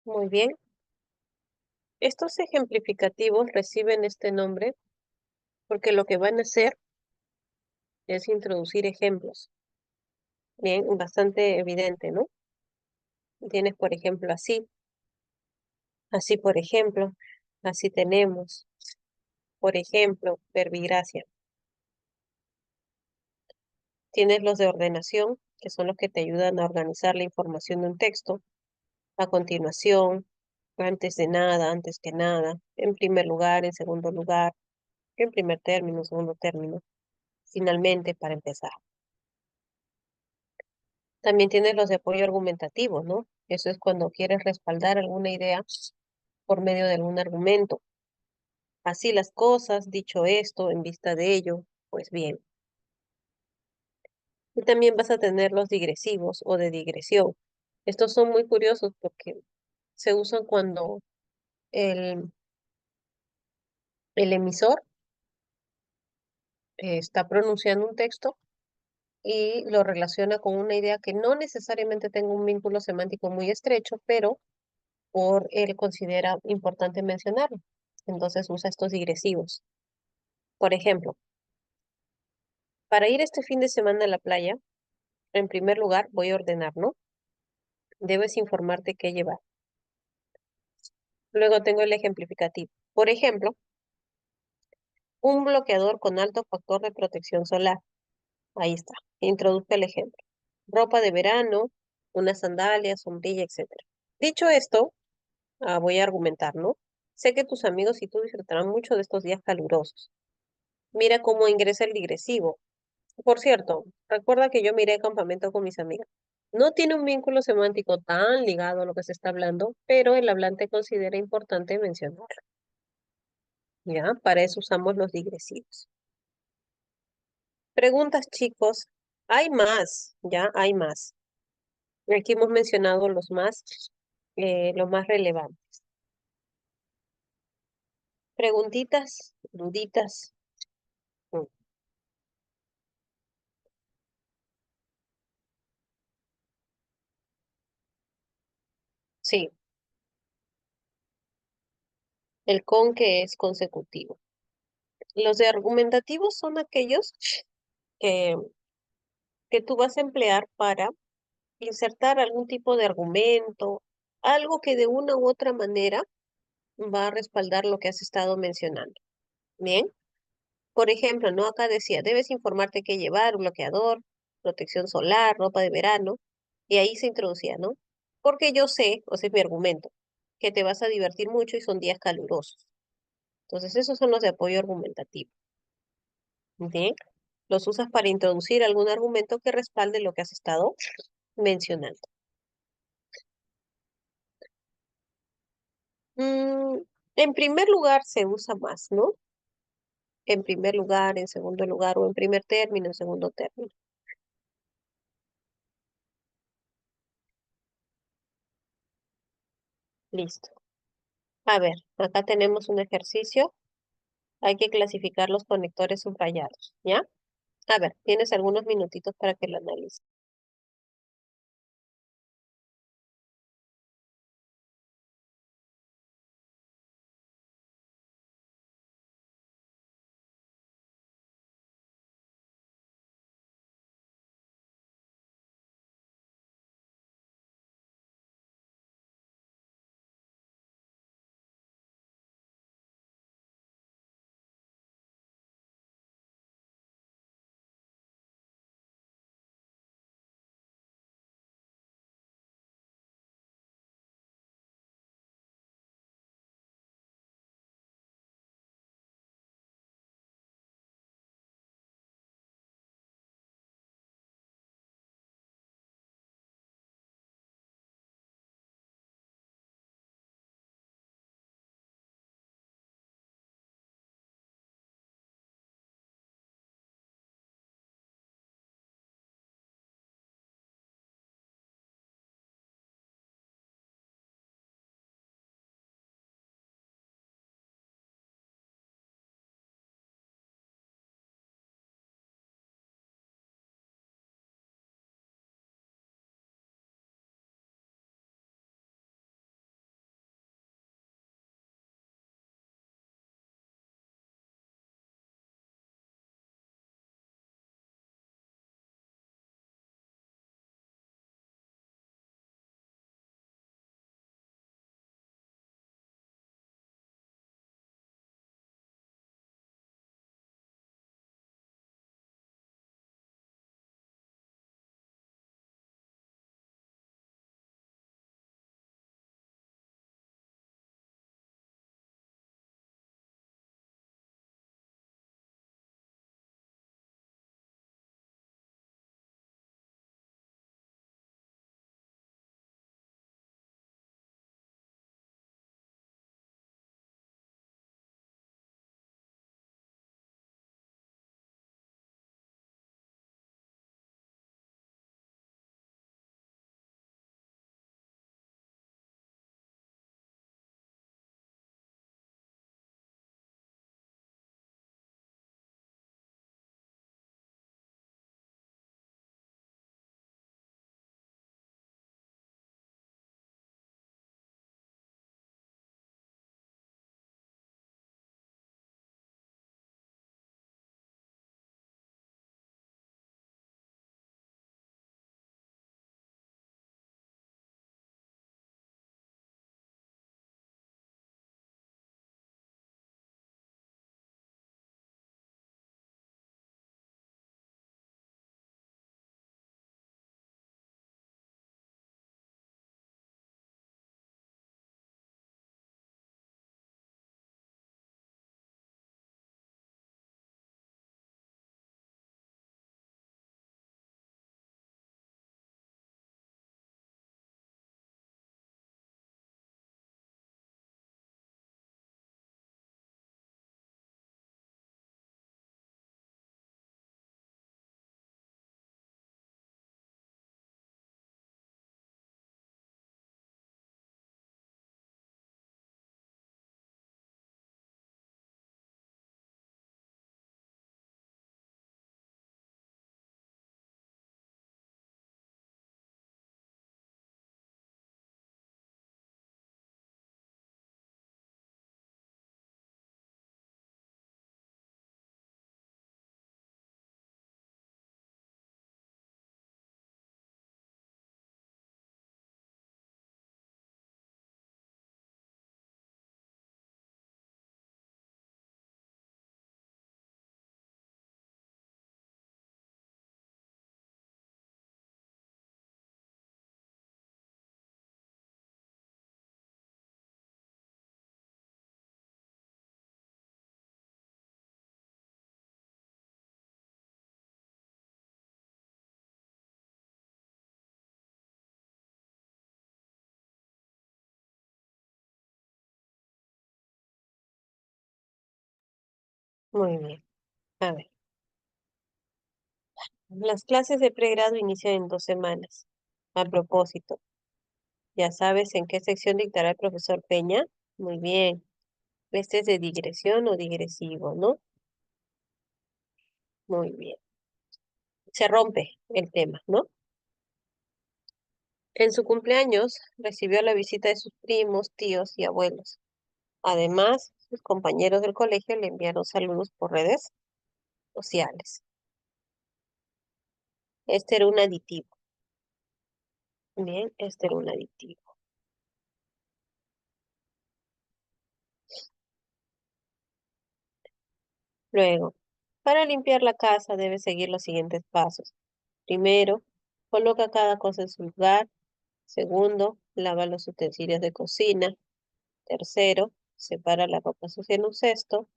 Muy bien. Estos ejemplificativos reciben este nombre porque lo que van a hacer es introducir ejemplos. Bien, bastante evidente, ¿no? Tienes, por ejemplo, así, por ejemplo, así tenemos, por ejemplo, verbigracia. Tienes los de ordenación, que son los que te ayudan a organizar la información de un texto. A continuación, antes de nada, antes que nada, en primer lugar, en segundo lugar, en primer término, en segundo término, finalmente, para empezar. También tienes los de apoyo argumentativo, ¿no? Eso es cuando quieres respaldar alguna idea por medio de algún argumento. Así las cosas, dicho esto, en vista de ello, pues bien. Y también vas a tener los digresivos o de digresión. Estos son muy curiosos porque se usan cuando el, el emisor está pronunciando un texto y lo relaciona con una idea que no necesariamente tenga un vínculo semántico muy estrecho, pero por él considera importante mencionarlo. Entonces usa estos digresivos. Por ejemplo, para ir este fin de semana a la playa, en primer lugar voy a ordenar, ¿no? Debes informarte qué llevar. Luego tengo el ejemplificativo. Por ejemplo, un bloqueador con alto factor de protección solar. Ahí está. Introduzca el ejemplo. Ropa de verano, una sandalia, sombrilla, etcétera. Dicho esto, voy a argumentar, ¿no? Sé que tus amigos y tú disfrutarán mucho de estos días calurosos. Mira cómo ingresa el digresivo. Por cierto, recuerda que yo miré campamento con mis amigas. No tiene un vínculo semántico tan ligado a lo que se está hablando, pero el hablante considera importante mencionarlo. ¿Ya? Para eso usamos los digresivos. Preguntas, chicos. Hay más, ¿ya? Hay más. Aquí hemos mencionado los más relevantes. Preguntitas, duditas. Mm, Sí, el con que es consecutivo. Los de argumentativos son aquellos que, que tú vas a emplear para insertar algún tipo de argumento, algo que de una u otra manera va a respaldar lo que has estado mencionando. Bien, por ejemplo, ¿no? Acá decía, debes informarte qué llevar, bloqueador, protección solar, ropa de verano, y ahí se introducía, ¿no? Porque yo sé, o sea, es mi argumento, que te vas a divertir mucho y son días calurosos. Entonces, esos son los de apoyo argumentativo. Bien, los usas para introducir algún argumento que respalde lo que has estado mencionando. Mm, en primer lugar se usa más, ¿no? En primer lugar, en segundo lugar, o en primer término, en segundo término. Listo. A ver, acá tenemos un ejercicio. Hay que clasificar los conectores subrayados, ¿ya? A ver, tienes algunos minutitos para que lo analices. Muy bien. A ver, las clases de pregrado inician en 2 semanas. A propósito, ¿ya sabes en qué sección dictará el profesor Peña? Muy bien. Este es de digresión o digresivo, ¿no? Muy bien. Se rompe el tema, ¿no? En su cumpleaños recibió la visita de sus primos, tíos y abuelos. Además, sus compañeros del colegio le enviaron saludos por redes sociales. Este era un aditivo. Bien, este era un aditivo. Luego, para limpiar la casa debe seguir los siguientes pasos. Primero, coloca cada cosa en su lugar. Segundo, lava los utensilios de cocina. Tercero, separa la ropa sucia en un cesto.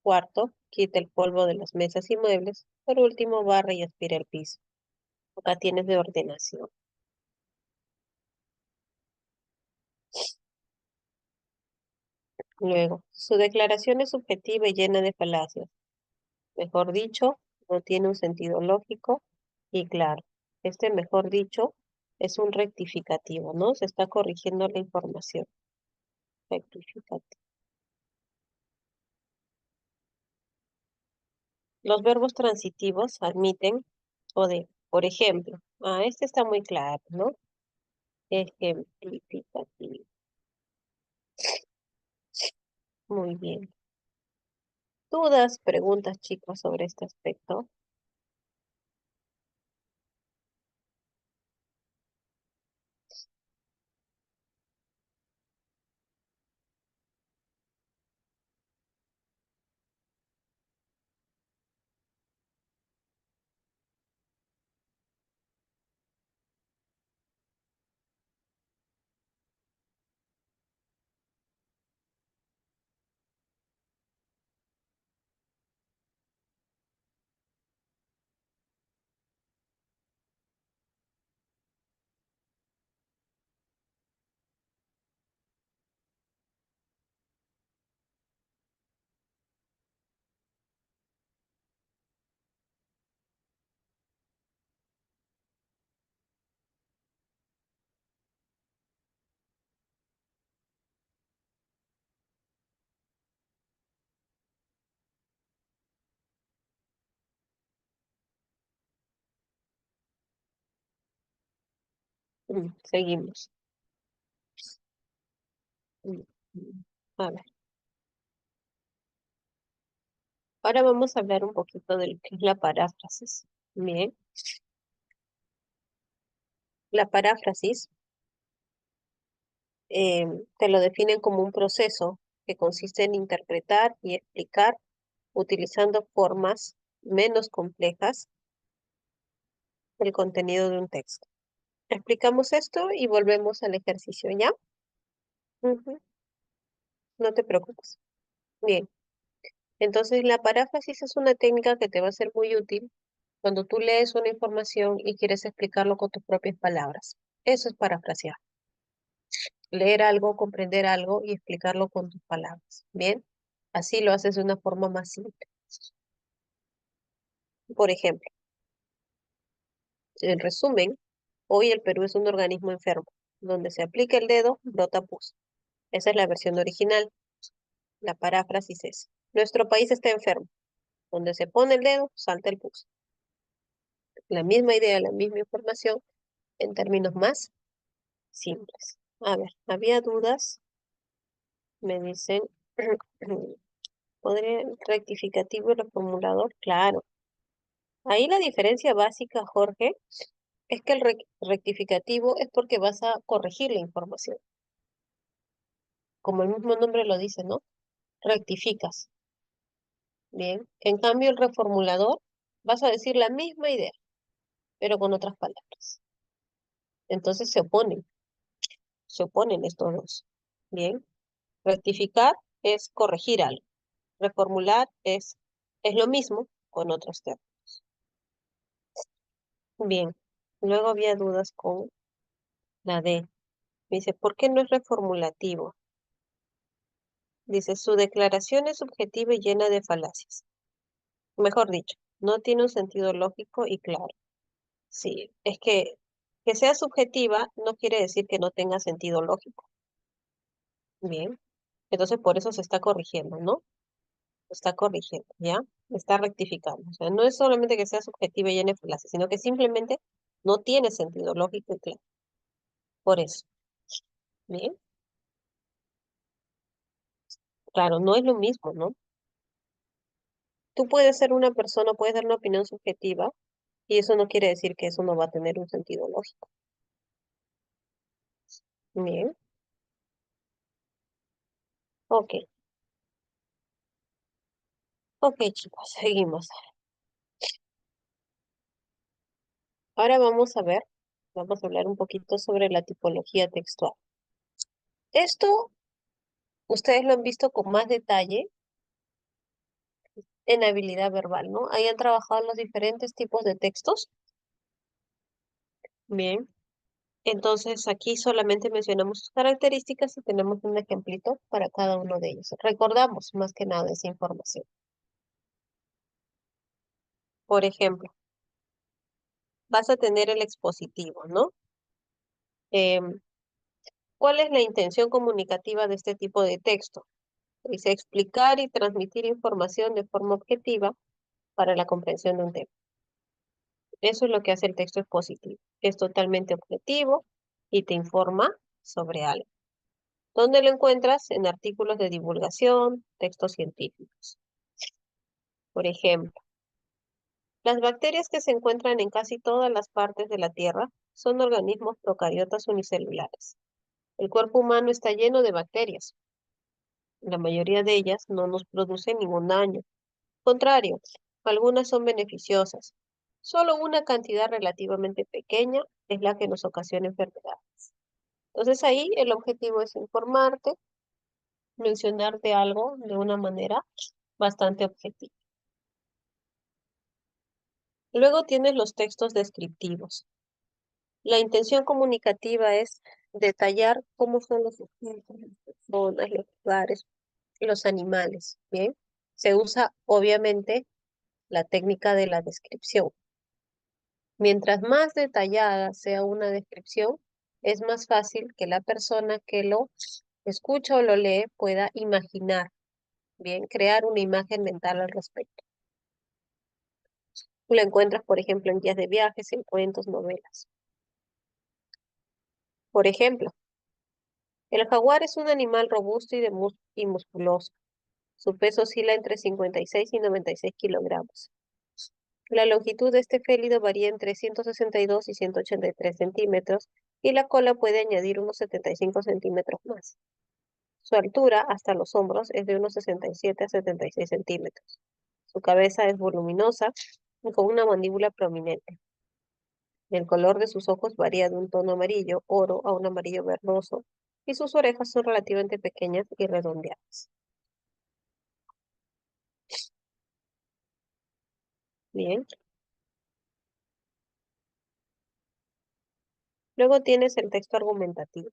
Cuarto, quita el polvo de las mesas y muebles. Por último, barre y aspira el piso. Acá tienes de ordenación. Luego, su declaración es subjetiva y llena de falacias. Mejor dicho, no tiene un sentido lógico y claro. Este, mejor dicho, es un rectificativo, ¿no? Se está corrigiendo la información. Rectificativo. Los verbos transitivos admiten o de, por ejemplo, este está muy claro, ¿no? Ejemplificativo. Muy bien. ¿Dudas, preguntas, chicos, sobre este aspecto? Seguimos. Mm, mm. A ver, ahora vamos a hablar un poquito de lo que es la paráfrasis. Bien, la paráfrasis eh, te lo definen como un proceso que consiste en interpretar y explicar utilizando formas menos complejas el contenido de un texto. Explicamos esto y volvemos al ejercicio, ¿ya? Ujú, no te preocupes. Bien, entonces la paráfrasis es una técnica que te va a ser muy útil cuando tú lees una información y quieres explicarlo con tus propias palabras. Eso es parafrasear. Leer algo, comprender algo y explicarlo con tus palabras. Bien, así lo haces de una forma más simple. Por ejemplo, en resumen, hoy el Perú es un organismo enfermo. Donde se aplica el dedo, brota pus. Esa es la versión original. La paráfrasis es, nuestro país está enfermo. Donde se pone el dedo, salta el pus. La misma idea, la misma información en términos más simples. A ver, había dudas. Me dicen, ¿podría rectificativo y reformulador? Claro. Ahí la diferencia básica, Jorge, es que el rectificativo es porque vas a corregir la información. Como el mismo nombre lo dice, ¿no? Rectificas. Bien. En cambio, el reformulador vas a decir la misma idea, pero con otras palabras. Entonces se oponen estos dos. Bien. Rectificar es corregir algo. Reformular es lo mismo con otros términos. Bien. Luego había dudas con la D. Me dice, ¿por qué no es reformulativo? Dice, su declaración es subjetiva y llena de falacias. Mejor dicho, no tiene un sentido lógico y claro. Sí, es que sea subjetiva no quiere decir que no tenga sentido lógico. Bien, entonces por eso se está corrigiendo, ¿no? Se está corrigiendo, ¿ya? Está rectificando. O sea, no es solamente que sea subjetiva y llena de falacias, sino que simplemente no tiene sentido lógico y claro. Por eso, ¿bien? Claro, no es lo mismo, ¿no? Tú puedes ser una persona, puedes dar una opinión subjetiva y eso no quiere decir que eso no va a tener un sentido lógico. Bien, ok, ok chicos, seguimos. Ahora vamos a hablar un poquito sobre la tipología textual. Esto ustedes lo han visto con más detalle en habilidad verbal, ¿no? Ahí han trabajado los diferentes tipos de textos. Bien, entonces aquí solamente mencionamos sus características y tenemos un ejemplito para cada uno de ellos. Recordamos más que nada esa información. Por ejemplo, vas a tener el expositivo, ¿no? Em, ¿Cuál es la intención comunicativa de este tipo de texto? Dice explicar y transmitir información de forma objetiva para la comprensión de un tema. Eso es lo que hace el texto expositivo. Es totalmente objetivo y te informa sobre algo. ¿Dónde lo encuentras? En artículos de divulgación, textos científicos. Por ejemplo, las bacterias que se encuentran en casi todas las partes de la Tierra son organismos procariotas unicelulares. El cuerpo humano está lleno de bacterias. La mayoría de ellas no nos producen ningún daño. Al contrario, algunas son beneficiosas. Solo una cantidad relativamente pequeña es la que nos ocasiona enfermedad. Entonces ahí el objetivo es informarte, mencionarte algo de una manera bastante objetiva. Luego tienes los textos descriptivos. La intención comunicativa es detallar cómo son los objetos, las personas, los lugares, los animales, ¿bien? Se usa obviamente la técnica de la descripción. Mientras más detallada sea una descripción, es más fácil que la persona que lo escucha o lo lee pueda imaginar, bien, crear una imagen mental al respecto. Tú la encuentras, por ejemplo, en guías de viajes, en cuentos, novelas. Por ejemplo, el jaguar es un animal robusto y musculoso. Su peso oscila entre 56 y 96 kilogramos. La longitud de este félido varía entre 162 y 183 centímetros y la cola puede añadir unos 75 centímetros más. Su altura hasta los hombros es de unos 67 a 76 centímetros. Su cabeza es voluminosa y con una mandíbula prominente. El color de sus ojos varía de un tono amarillo oro a un amarillo verdoso y sus orejas son relativamente pequeñas y redondeadas. Bien. Luego tienes el texto argumentativo.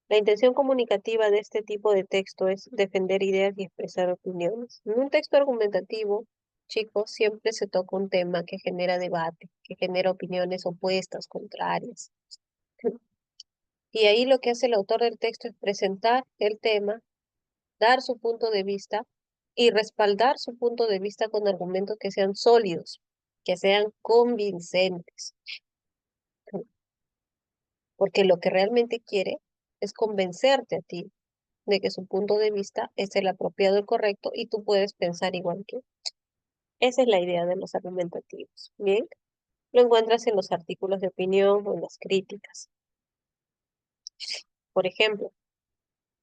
La intención comunicativa de este tipo de texto es defender ideas y expresar opiniones. En un texto argumentativo, chicos, siempre se toca un tema que genera debate, que genera opiniones opuestas, contrarias. Y ahí lo que hace el autor del texto es presentar el tema, dar su punto de vista y respaldar su punto de vista con argumentos que sean sólidos, que sean convincentes, porque lo que realmente quiere es convencerte a ti de que su punto de vista es el apropiado y correcto y tú puedes pensar igual que él. Esa es la idea de los argumentativos. Bien, lo encuentras en los artículos de opinión o en las críticas. Por ejemplo,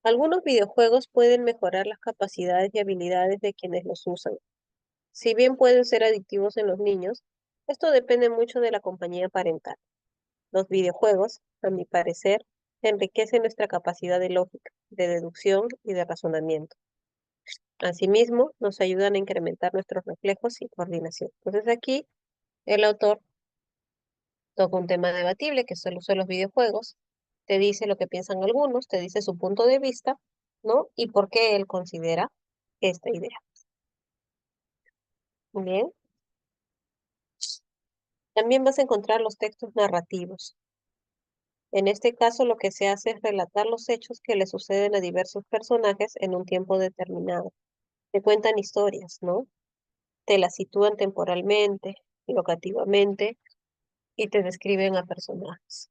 algunos videojuegos pueden mejorar las capacidades y habilidades de quienes los usan. Si bien pueden ser adictivos en los niños, esto depende mucho de la compañía parental. Los videojuegos, a mi parecer, enriquecen nuestra capacidad de lógica, de deducción y de razonamiento. Asimismo, nos ayudan a incrementar nuestros reflejos y coordinación. Entonces aquí el autor toca un tema debatible, que son el uso de los videojuegos, te dice lo que piensan algunos, te dice su punto de vista, ¿no? Y por qué él considera esta idea. Bien, también vas a encontrar los textos narrativos. En este caso, lo que se hace es relatar los hechos que le suceden a diversos personajes en un tiempo determinado. Te cuentan historias, ¿no? Te las sitúan temporalmente, locativamente y te describen a personajes.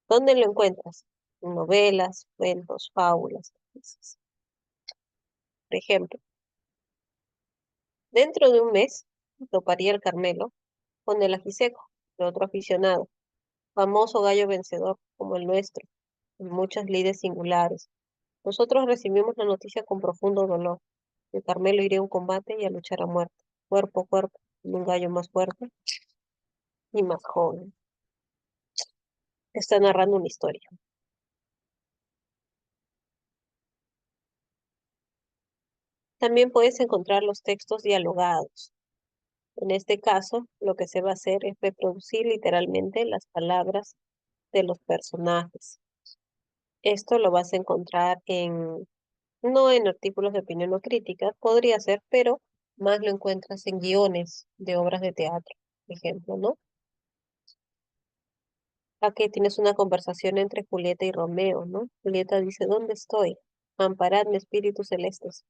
¿Dónde lo encuentras? En novelas, cuentos, fábulas. Por ejemplo, dentro de un mes toparía el Carmelo con el ajiseco de otro aficionado, famoso gallo vencedor como el nuestro, en muchas lides singulares. Nosotros recibimos la noticia con profundo dolor. El Carmelo iría a un combate y a luchar a muerte, cuerpo a cuerpo, con un gallo más fuerte y más joven. Está narrando una historia. También puedes encontrar los textos dialogados. En este caso, lo que se va a hacer es reproducir literalmente las palabras de los personajes. Esto lo vas a encontrar no en artículos de opinión o crítica, podría ser, pero más lo encuentras en guiones de obras de teatro, por ejemplo, ¿no? Aquí tienes una conversación entre Julieta y Romeo, ¿no? Julieta dice, ¿dónde estoy? Amparadme, espíritus celestes.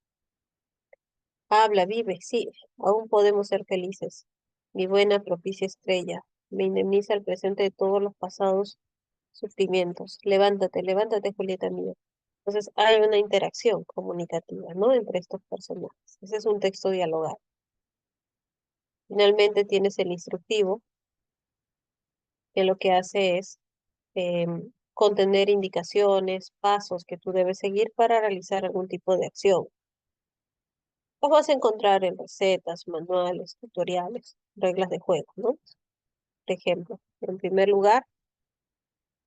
Habla, vive, sí, aún podemos ser felices. Mi buena propicia estrella, me indemniza el presente de todos los pasados sufrimientos. Levántate, levántate, Julieta mía. Entonces hay una interacción comunicativa, ¿no? Entre estos personajes. Ese es un texto dialogado. Finalmente tienes el instructivo, que lo que hace es contener indicaciones, pasos que tú debes seguir para realizar algún tipo de acción. Los vas a encontrar en recetas, manuales, tutoriales, reglas de juego, ¿no? Por ejemplo, en primer lugar,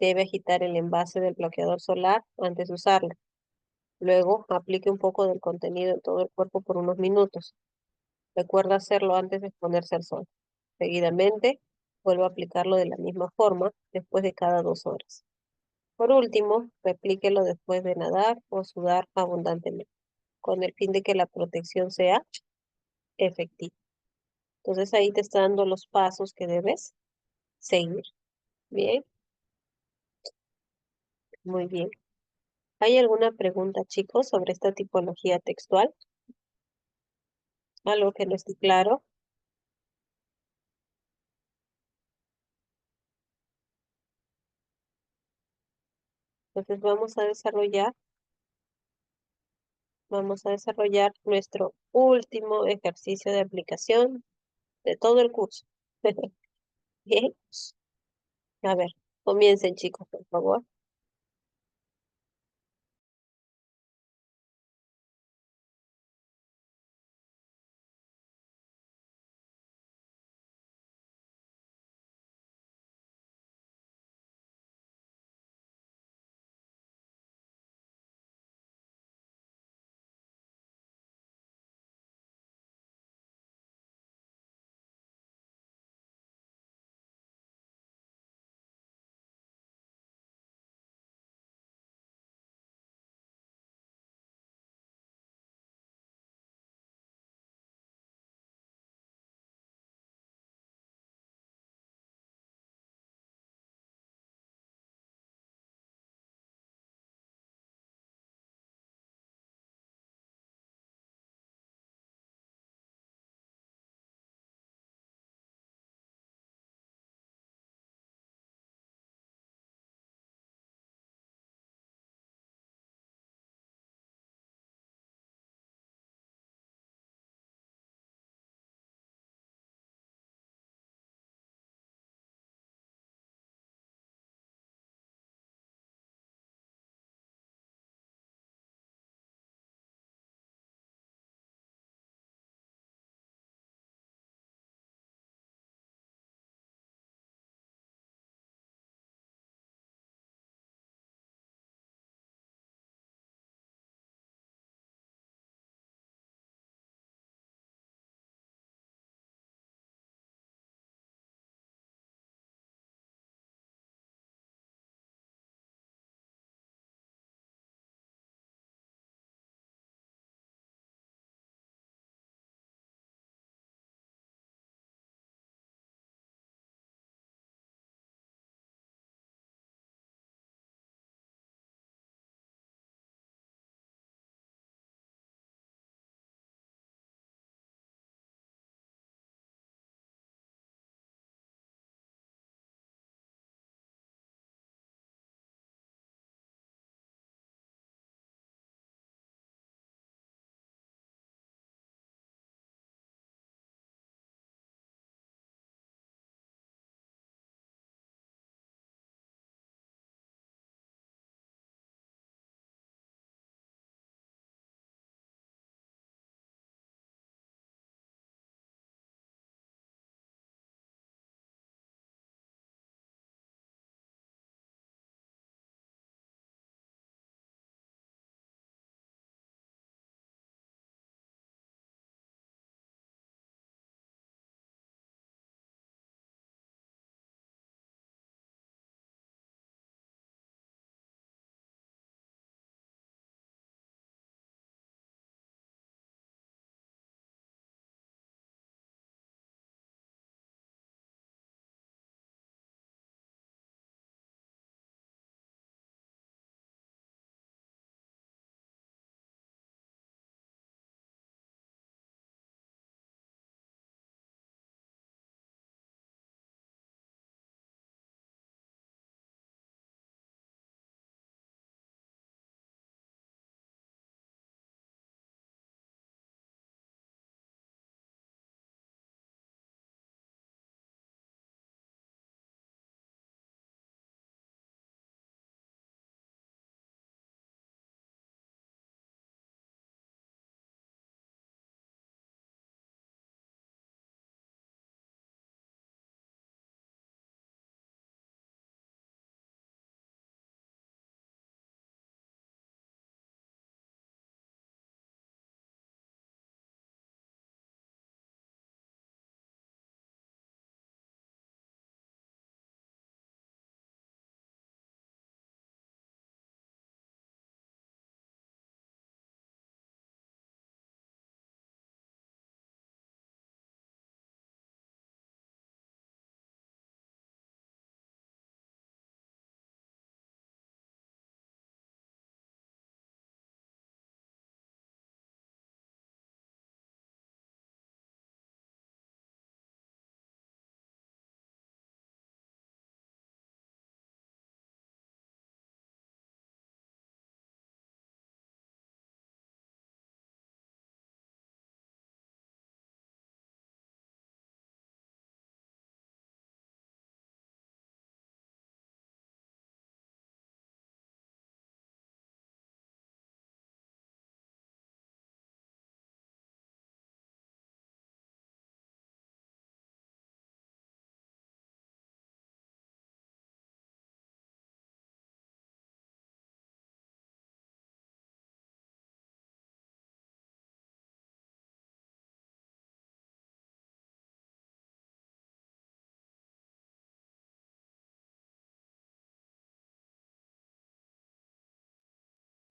debe agitar el envase del bloqueador solar antes de usarlo. Luego, aplique un poco del contenido en todo el cuerpo por unos minutos. Recuerda hacerlo antes de exponerse al sol. Seguidamente, vuelva a aplicarlo de la misma forma después de cada 2 horas. Por último, replíquelo después de nadar o sudar abundantemente, con el fin de que la protección sea efectiva. Entonces ahí te está dando los pasos que debes seguir. Bien, muy bien. ¿Hay alguna pregunta, chicos, sobre esta tipología textual? ¿Algo que no esté claro? Entonces vamos a desarrollar nuestro último ejercicio de aplicación de todo el curso. Bien, a ver, comiencen, chicos, por favor.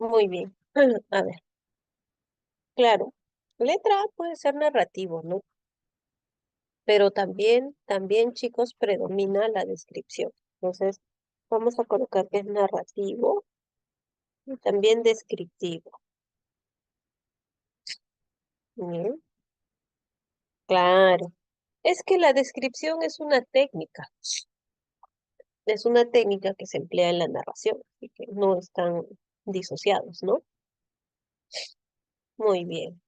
Muy bien. A ver, claro. Letra A puede ser narrativo, ¿no? Pero también, chicos, predomina la descripción. Entonces, vamos a colocar que es narrativo y también descriptivo. Bien, claro. Es que la descripción es una técnica que se emplea en la narración, así que no están disociados, ¿no? Muy bien.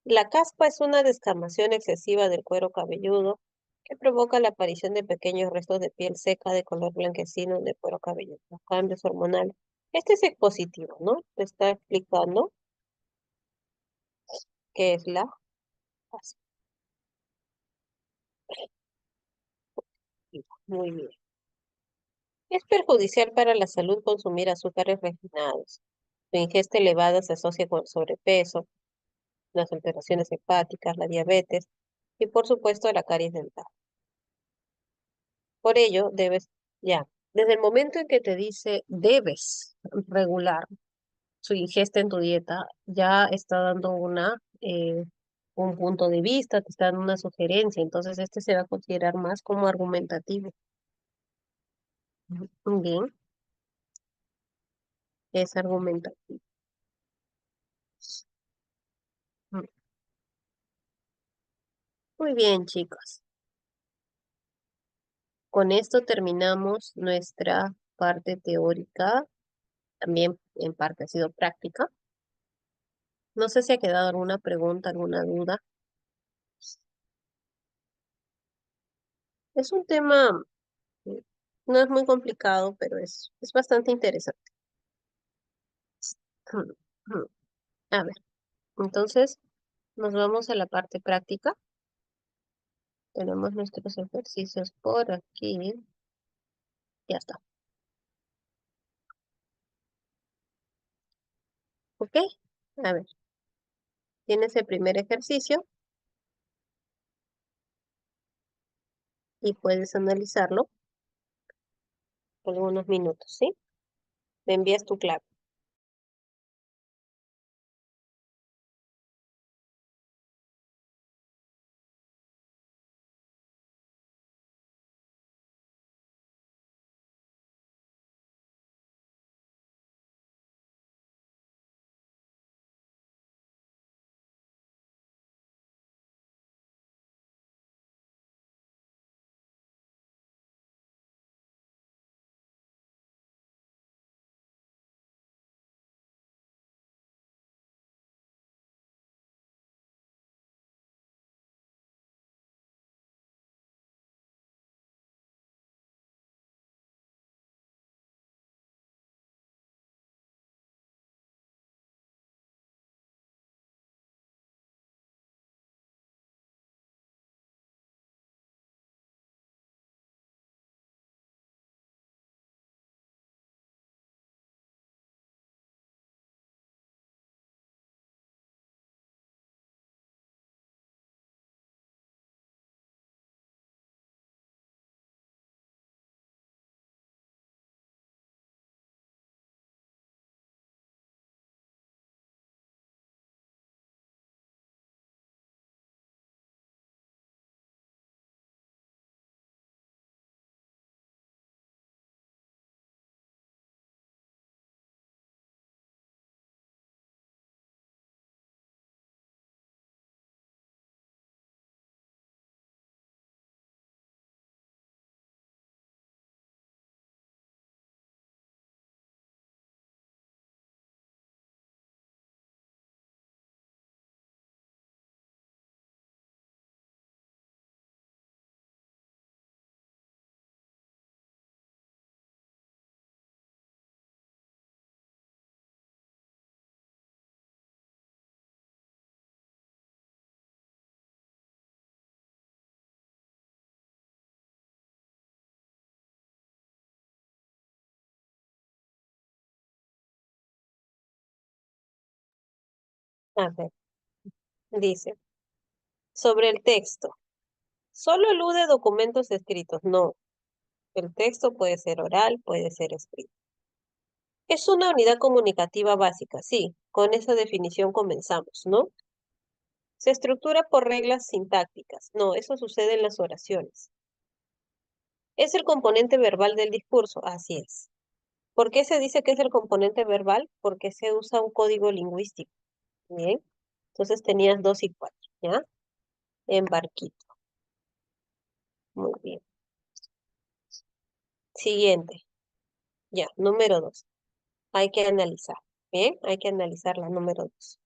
La caspa es una descamación excesiva del cuero cabelludo que provoca la aparición de pequeños restos de piel seca de color blanquecino en el cuero cabelludo, los cambios hormonales. Este es expositivo, ¿no? Te está explicando qué es la caspa. Muy bien. Es perjudicial para la salud consumir azúcares refinados. Su ingesta elevada se asocia con el sobrepeso, las alteraciones hepáticas, la diabetes y por supuesto la caries dental. Por ello, ya, desde el momento en que te dice debes regular su ingesta en tu dieta, ya está dando un punto de vista, te está dando una sugerencia, entonces este se va a considerar más como argumentativo. Bien, es argumentativo. Mm, Muy bien, chicos. Con esto terminamos nuestra parte teórica, también en parte ha sido práctica. No sé si ha quedado alguna pregunta, alguna duda. Es un tema, mm, no es muy complicado, pero es bastante interesante. A ver, entonces nos vamos a la parte práctica. Tenemos nuestros ejercicios por aquí. Ya está. ¿Ok? A ver, tienes el primer ejercicio y puedes analizarlo por algunos minutos, ¿sí? Me envías tu clave. A ver, dice, sobre el texto. Solo elude documentos escritos. No, el texto puede ser oral, puede ser escrito. Es una unidad comunicativa básica, sí. Con esa definición comenzamos, ¿no? Se estructura por reglas sintácticas. No, eso sucede en las oraciones. Es el componente verbal del discurso, así es. ¿Por qué se dice que es el componente verbal? Porque se usa un código lingüístico. Bien. Entonces tenías 2 y 4, ¿ya? En barquito. Muy bien. Siguiente. Ya, número 2. Hay que analizar. Bien, hay que analizar la número 2.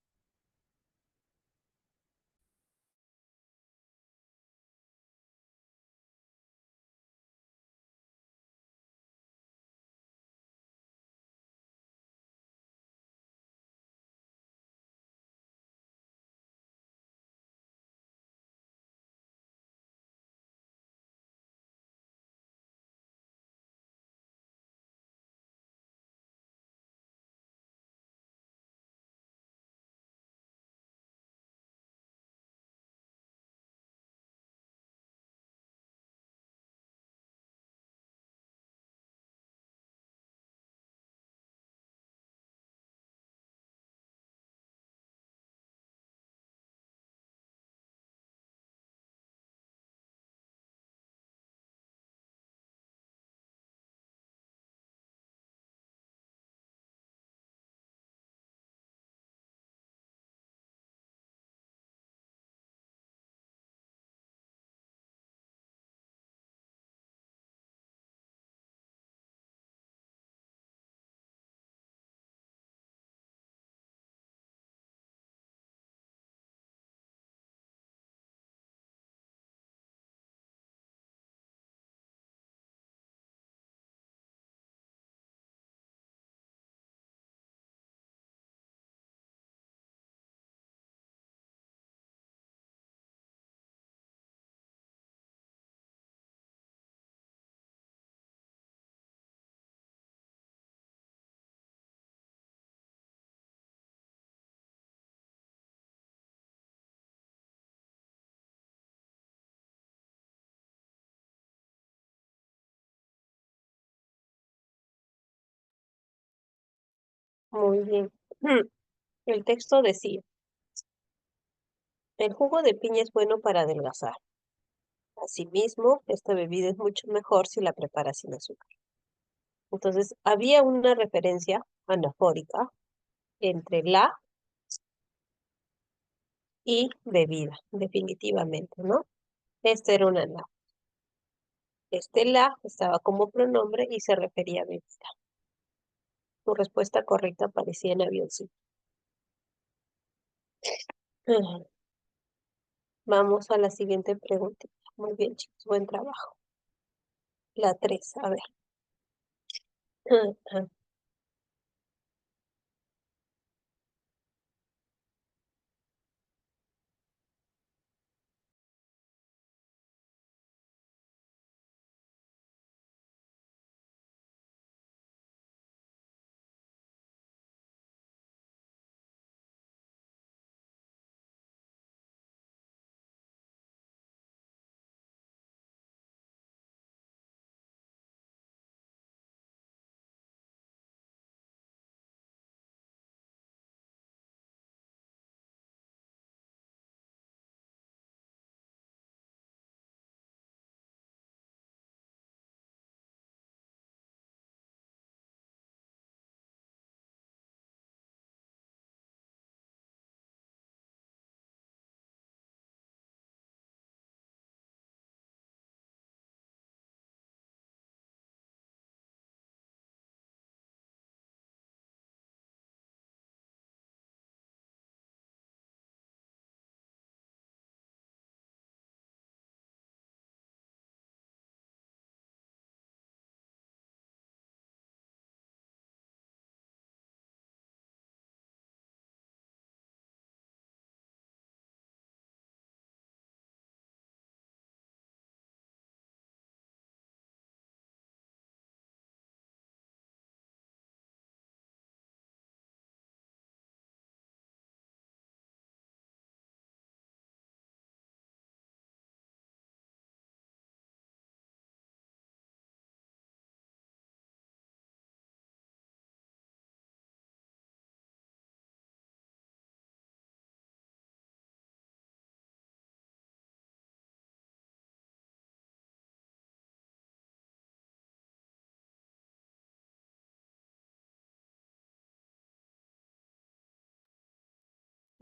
Muy bien. El texto decía, el jugo de piña es bueno para adelgazar. Asimismo, esta bebida es mucho mejor si la preparas sin azúcar. Entonces, había una referencia anafórica entre la y bebida, definitivamente, ¿no? Este era una la. Este la estaba como pronombre y se refería a bebida. Tu respuesta correcta aparecía en avioncito. Ajá. Vamos a la siguiente pregunta. Muy bien, chicos, buen trabajo. La 3, a ver.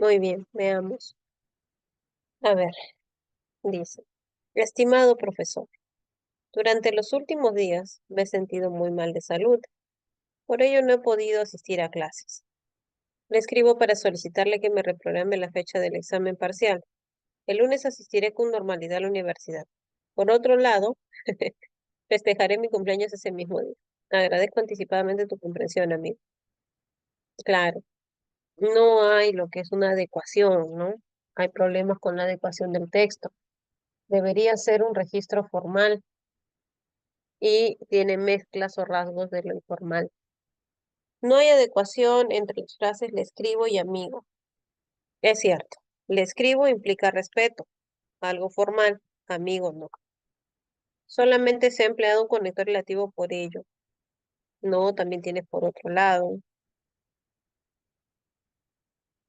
Muy bien, veamos. A ver, dice, estimado profesor, durante los últimos días me he sentido muy mal de salud. Por ello no he podido asistir a clases. Le escribo para solicitarle que me reprograme la fecha del examen parcial. El lunes asistiré con normalidad a la universidad. Por otro lado, festejaré mi cumpleaños ese mismo día. Agradezco anticipadamente tu comprensión, amigo. Claro, no hay lo que es una adecuación, ¿no? Hay problemas con la adecuación del texto. Debería ser un registro formal y tiene mezclas o rasgos de lo informal. No hay adecuación entre las frases le escribo y amigo. Es cierto, le escribo implica respeto, algo formal, amigo no. Solamente se ha empleado un conector relativo por ello. No, también tienes por otro lado.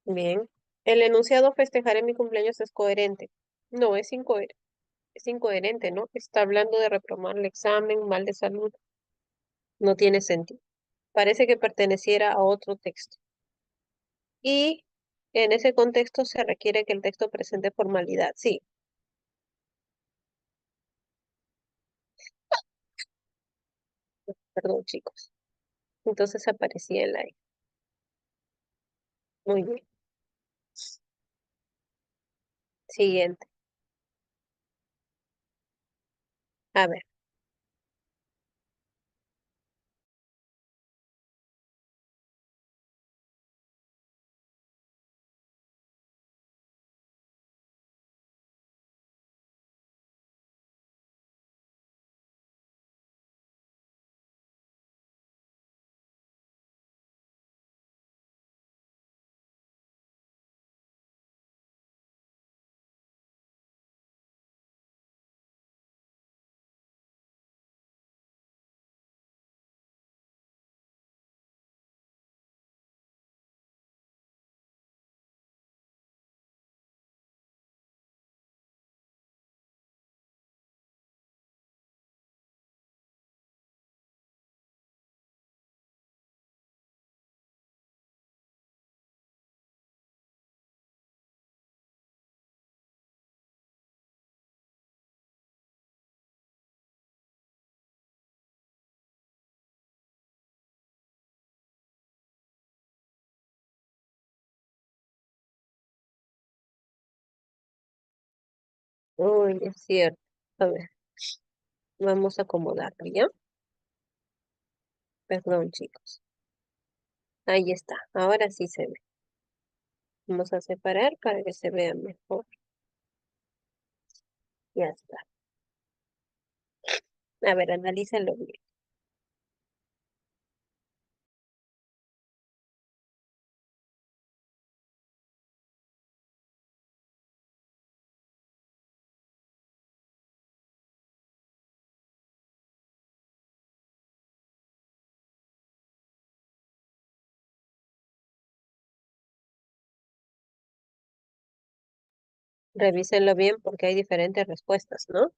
Bien. El enunciado festejaré mi cumpleaños es coherente. No, es incoherente, ¿no? Está hablando de reprogramar el examen, mal de salud. No tiene sentido. Parece que perteneciera a otro texto. Y en ese contexto se requiere que el texto presente formalidad. Sí, perdón, chicos. Entonces aparecía el like. Muy bien. Siguiente. A ver, uy, es cierto. A ver, vamos a acomodarlo, ¿ya? Perdón, chicos. Ahí está. Ahora sí se ve. Vamos a separar para que se vea mejor. Ya está. A ver, analícenlo bien. Revísenlo bien porque hay diferentes respuestas, ¿no?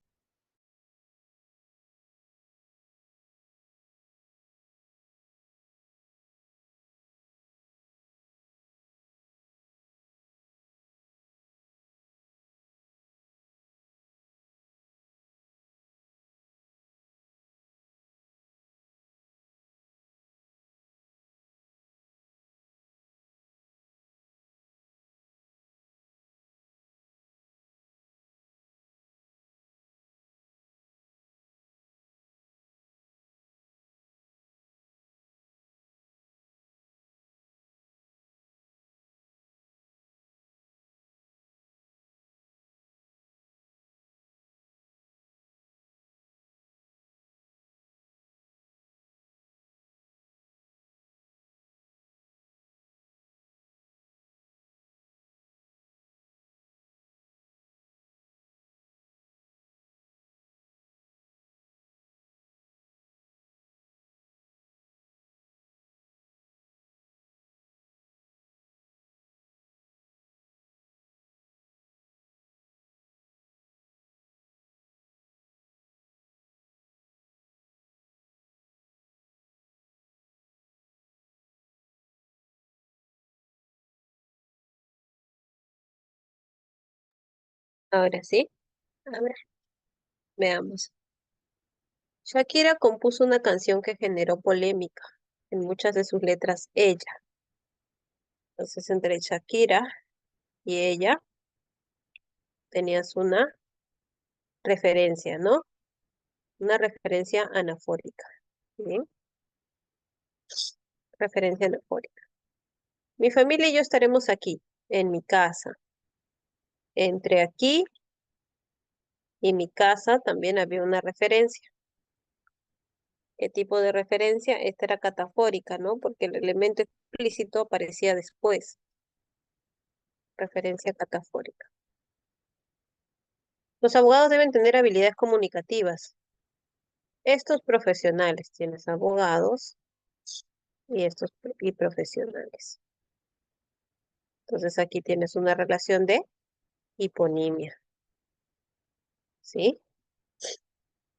Ahora sí, a ver, veamos. Shakira compuso una canción que generó polémica en muchas de sus letras ella. Entonces, entre Shakira y ella tenías una referencia, ¿no? Una referencia anafórica. ¿Bien? Referencia anafórica. Mi familia y yo estaremos aquí, en mi casa. Entre aquí y mi casa también había una referencia. ¿Qué tipo de referencia? Esta era catafórica, ¿no? Porque el elemento explícito aparecía después. Referencia catafórica. Los abogados deben tener habilidades comunicativas. Estos profesionales, tienes abogados y y profesionales. Entonces aquí tienes una relación de hiponimia, ¿sí?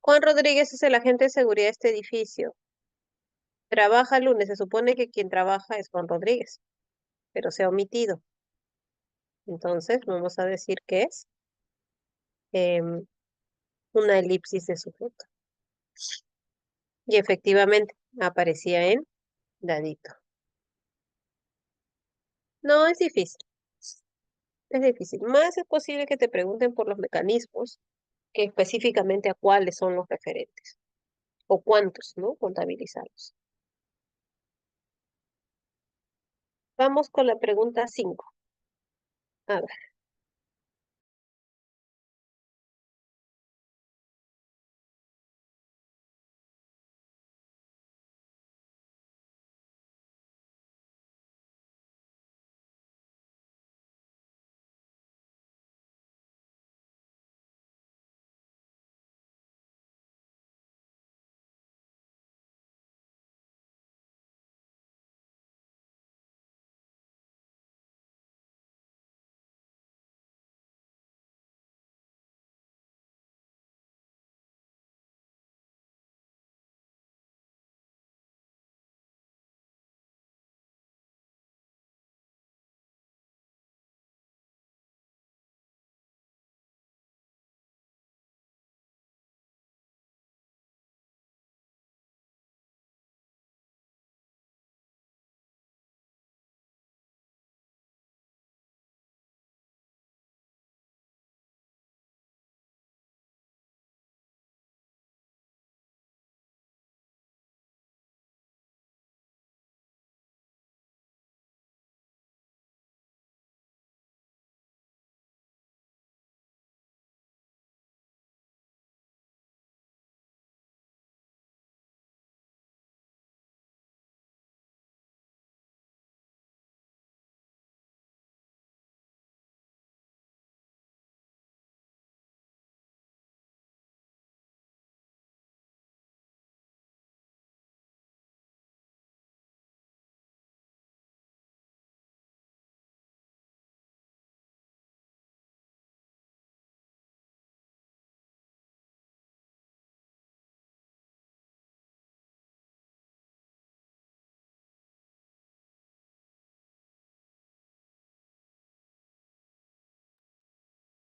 Juan Rodríguez es el agente de seguridad de este edificio. Trabaja el lunes. Se supone que quien trabaja es Juan Rodríguez, pero se ha omitido. Entonces vamos a decir que es em, una elipsis de sujeto. Y efectivamente aparecía en dadito. No, es difícil. Es difícil. Más es posible que te pregunten por los mecanismos que específicamente a cuáles son los referentes o cuántos, ¿no? Contabilizarlos. Vamos con la pregunta 5. A ver,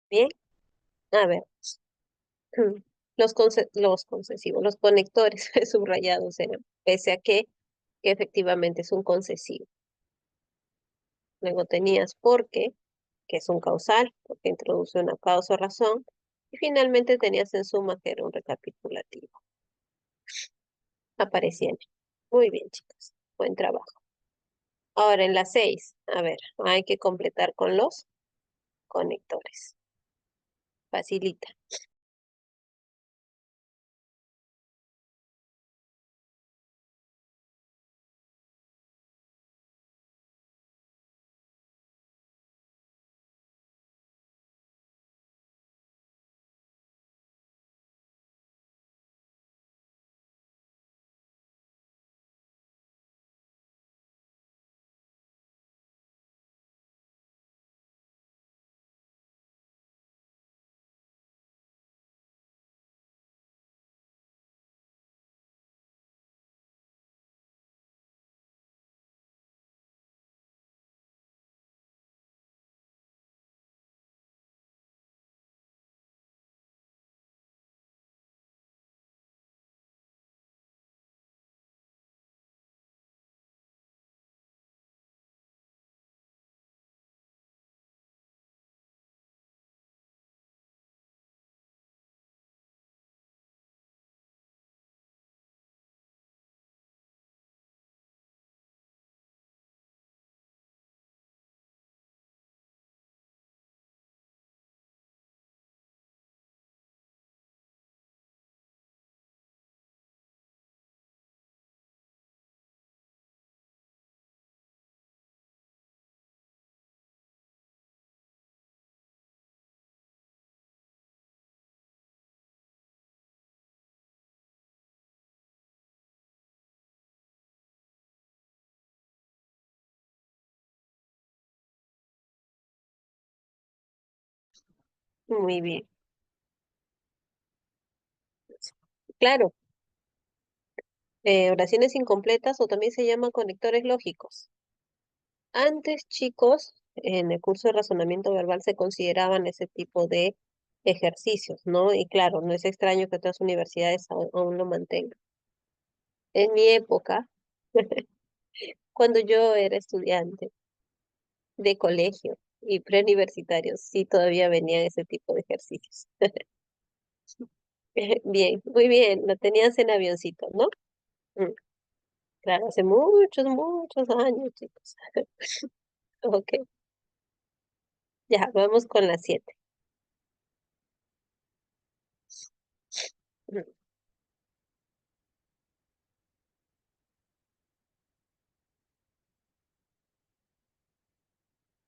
bien. A ver. Los concesivos, los conectores subrayados eran, pese a que efectivamente es un concesivo. Luego tenías porque, que es un causal, porque introduce una causa o razón. Y finalmente tenías en suma, que era un recapitulativo. Aparecían. Muy bien, chicos. Buen trabajo. Ahora en la 6, a ver, hay que completar con los conectores. Facilita. Muy bien. Claro, oraciones incompletas o también se llaman conectores lógicos. Antes, chicos, en el curso de razonamiento verbal se consideraban ese tipo de ejercicios, ¿no? Y claro, no es extraño que otras universidades aún lo mantengan. En mi época, cuando yo era estudiante de colegio y preuniversitario, sí todavía venían ese tipo de ejercicios. Bien, muy bien, lo tenías en avioncito, ¿no? Mm, claro, hace muchos, muchos años, chicos. Ok, ya, vamos con las 7. Mm,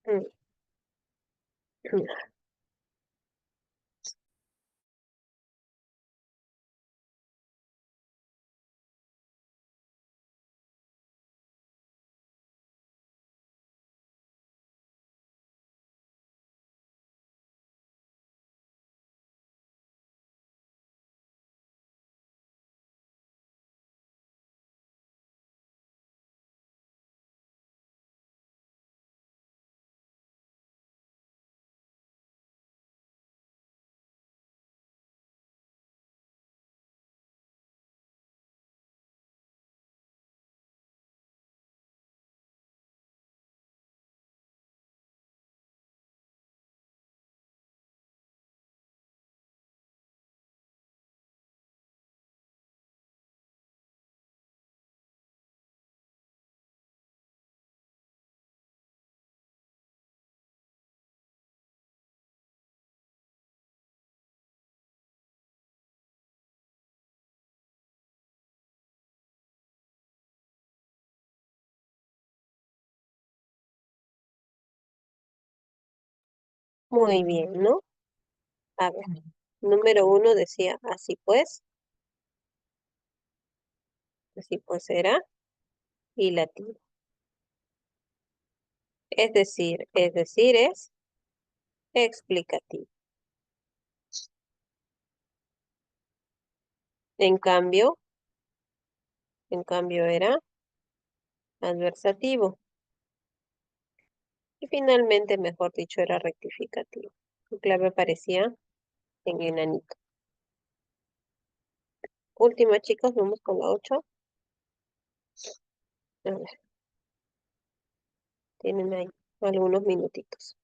mm, mm. Muy bien, ¿no? A ver, número 1 decía, así pues era, y lativo. Es decir, es explicativo. En cambio, era adversativo. Y finalmente, mejor dicho, era rectificativo. Su clave aparecía en enanito. Última, chicos, vamos con la 8. A ver, tienen ahí algunos minutitos.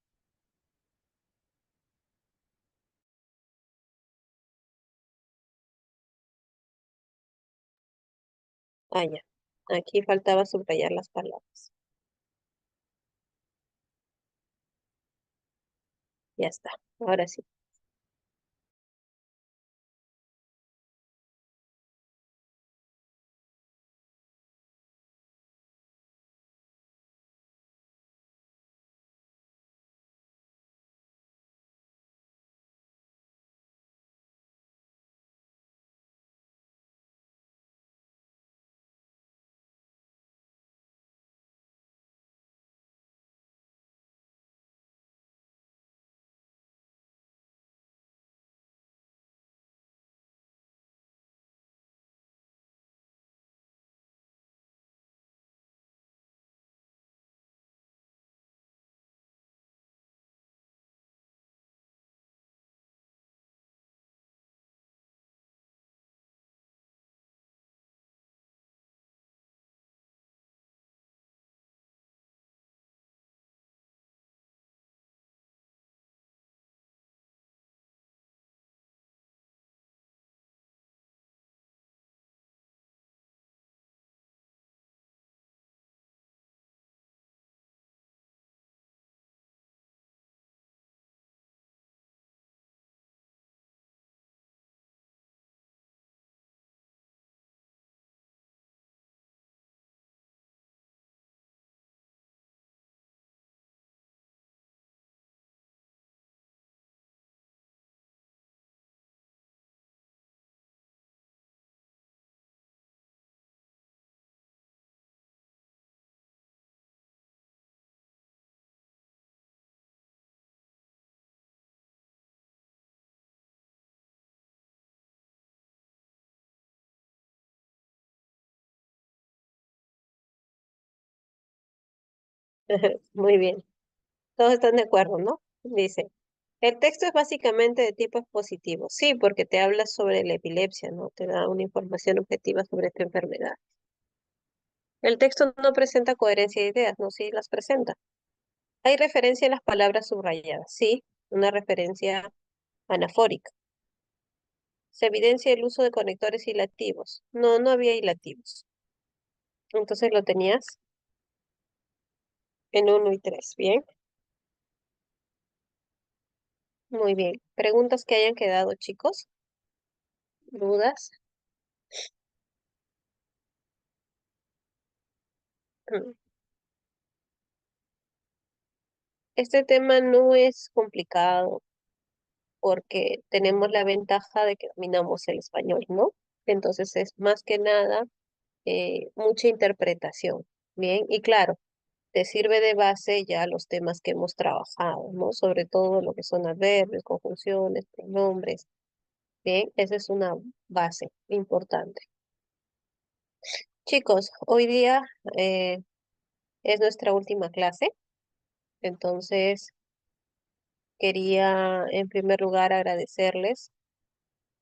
Ah, ya. Aquí faltaba subrayar las palabras. Ya está. Ahora sí. Muy bien. Todos están de acuerdo, ¿no? Dice, el texto es básicamente de tipo expositivo. Sí, porque te habla sobre la epilepsia, ¿no? Te da una información objetiva sobre esta enfermedad. El texto no presenta coherencia de ideas, no, sí las presenta. Hay referencia en las palabras subrayadas, sí, una referencia anafórica. Se evidencia el uso de conectores hilativos. No, no había hilativos. Entonces lo tenías en uno y 3. Bien, muy bien. Preguntas que hayan quedado, chicos. ¿Dudas? Mm. Este tema no es complicado porque tenemos la ventaja de que dominamos el español, ¿no? Entonces es más que nada mucha interpretación. Bien, y claro, te sirve de base ya los temas que hemos trabajado, ¿no? Sobre todo lo que son adverbios, conjunciones, pronombres. Bien, esa es una base importante. Chicos, hoy día eh, es nuestra última clase, entonces quería en primer lugar agradecerles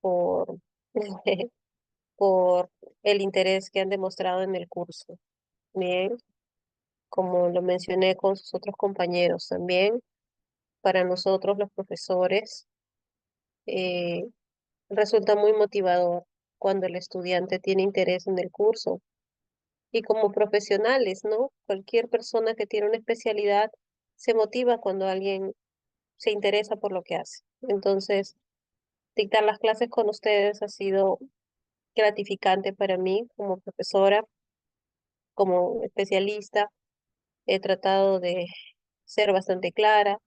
por, por el interés que han demostrado en el curso. Bien, como lo mencioné con sus otros compañeros también, para nosotros los profesores eh, resulta muy motivador cuando el estudiante tiene interés en el curso. Y como profesionales, ¿no? Cualquier persona que tiene una especialidad se motiva cuando alguien se interesa por lo que hace. Entonces, dictar las clases con ustedes ha sido gratificante para mí como profesora, como especialista. He tratado de ser bastante clara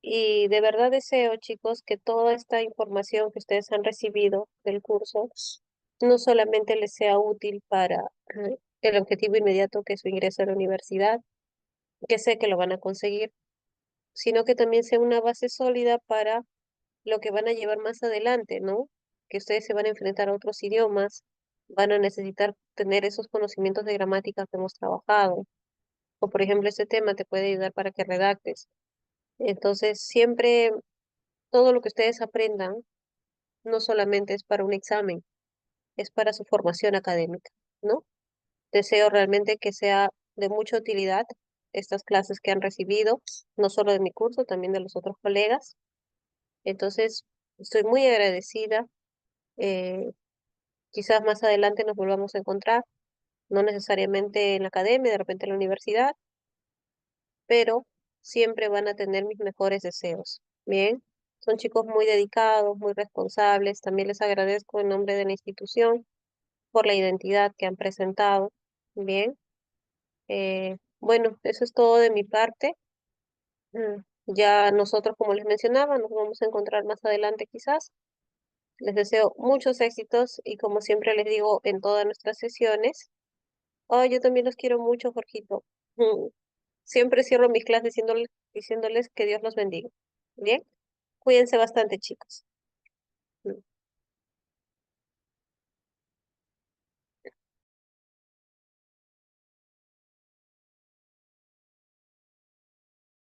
y de verdad deseo, chicos, que toda esta información que ustedes han recibido del curso no solamente les sea útil para el objetivo inmediato que es su ingreso a la universidad, que sé que lo van a conseguir, sino que también sea una base sólida para lo que van a llevar más adelante, ¿no? Que ustedes se van a enfrentar a otros idiomas, van a necesitar tener esos conocimientos de gramática que hemos trabajado, o por ejemplo, este tema te puede ayudar para que redactes. Entonces, siempre todo lo que ustedes aprendan no solamente es para un examen, es para su formación académica, ¿no? Deseo realmente que sea de mucha utilidad estas clases que han recibido, no solo de mi curso, también de los otros colegas. Entonces, estoy muy agradecida. eh, Quizás más adelante nos volvamos a encontrar, no necesariamente en la academia, de repente en la universidad, pero siempre van a tener mis mejores deseos. Bien, son chicos muy dedicados, muy responsables. También les agradezco en nombre de la institución por la identidad que han presentado. Bien, bueno, eso es todo de mi parte. Ya nosotros, como les mencionaba, nos vamos a encontrar más adelante quizás. Les deseo muchos éxitos y como siempre les digo en todas nuestras sesiones, oh, yo también los quiero mucho, Jorgito. Mm, Siempre cierro mis clases diciéndoles que Dios los bendiga. Bien, cuídense bastante, chicos.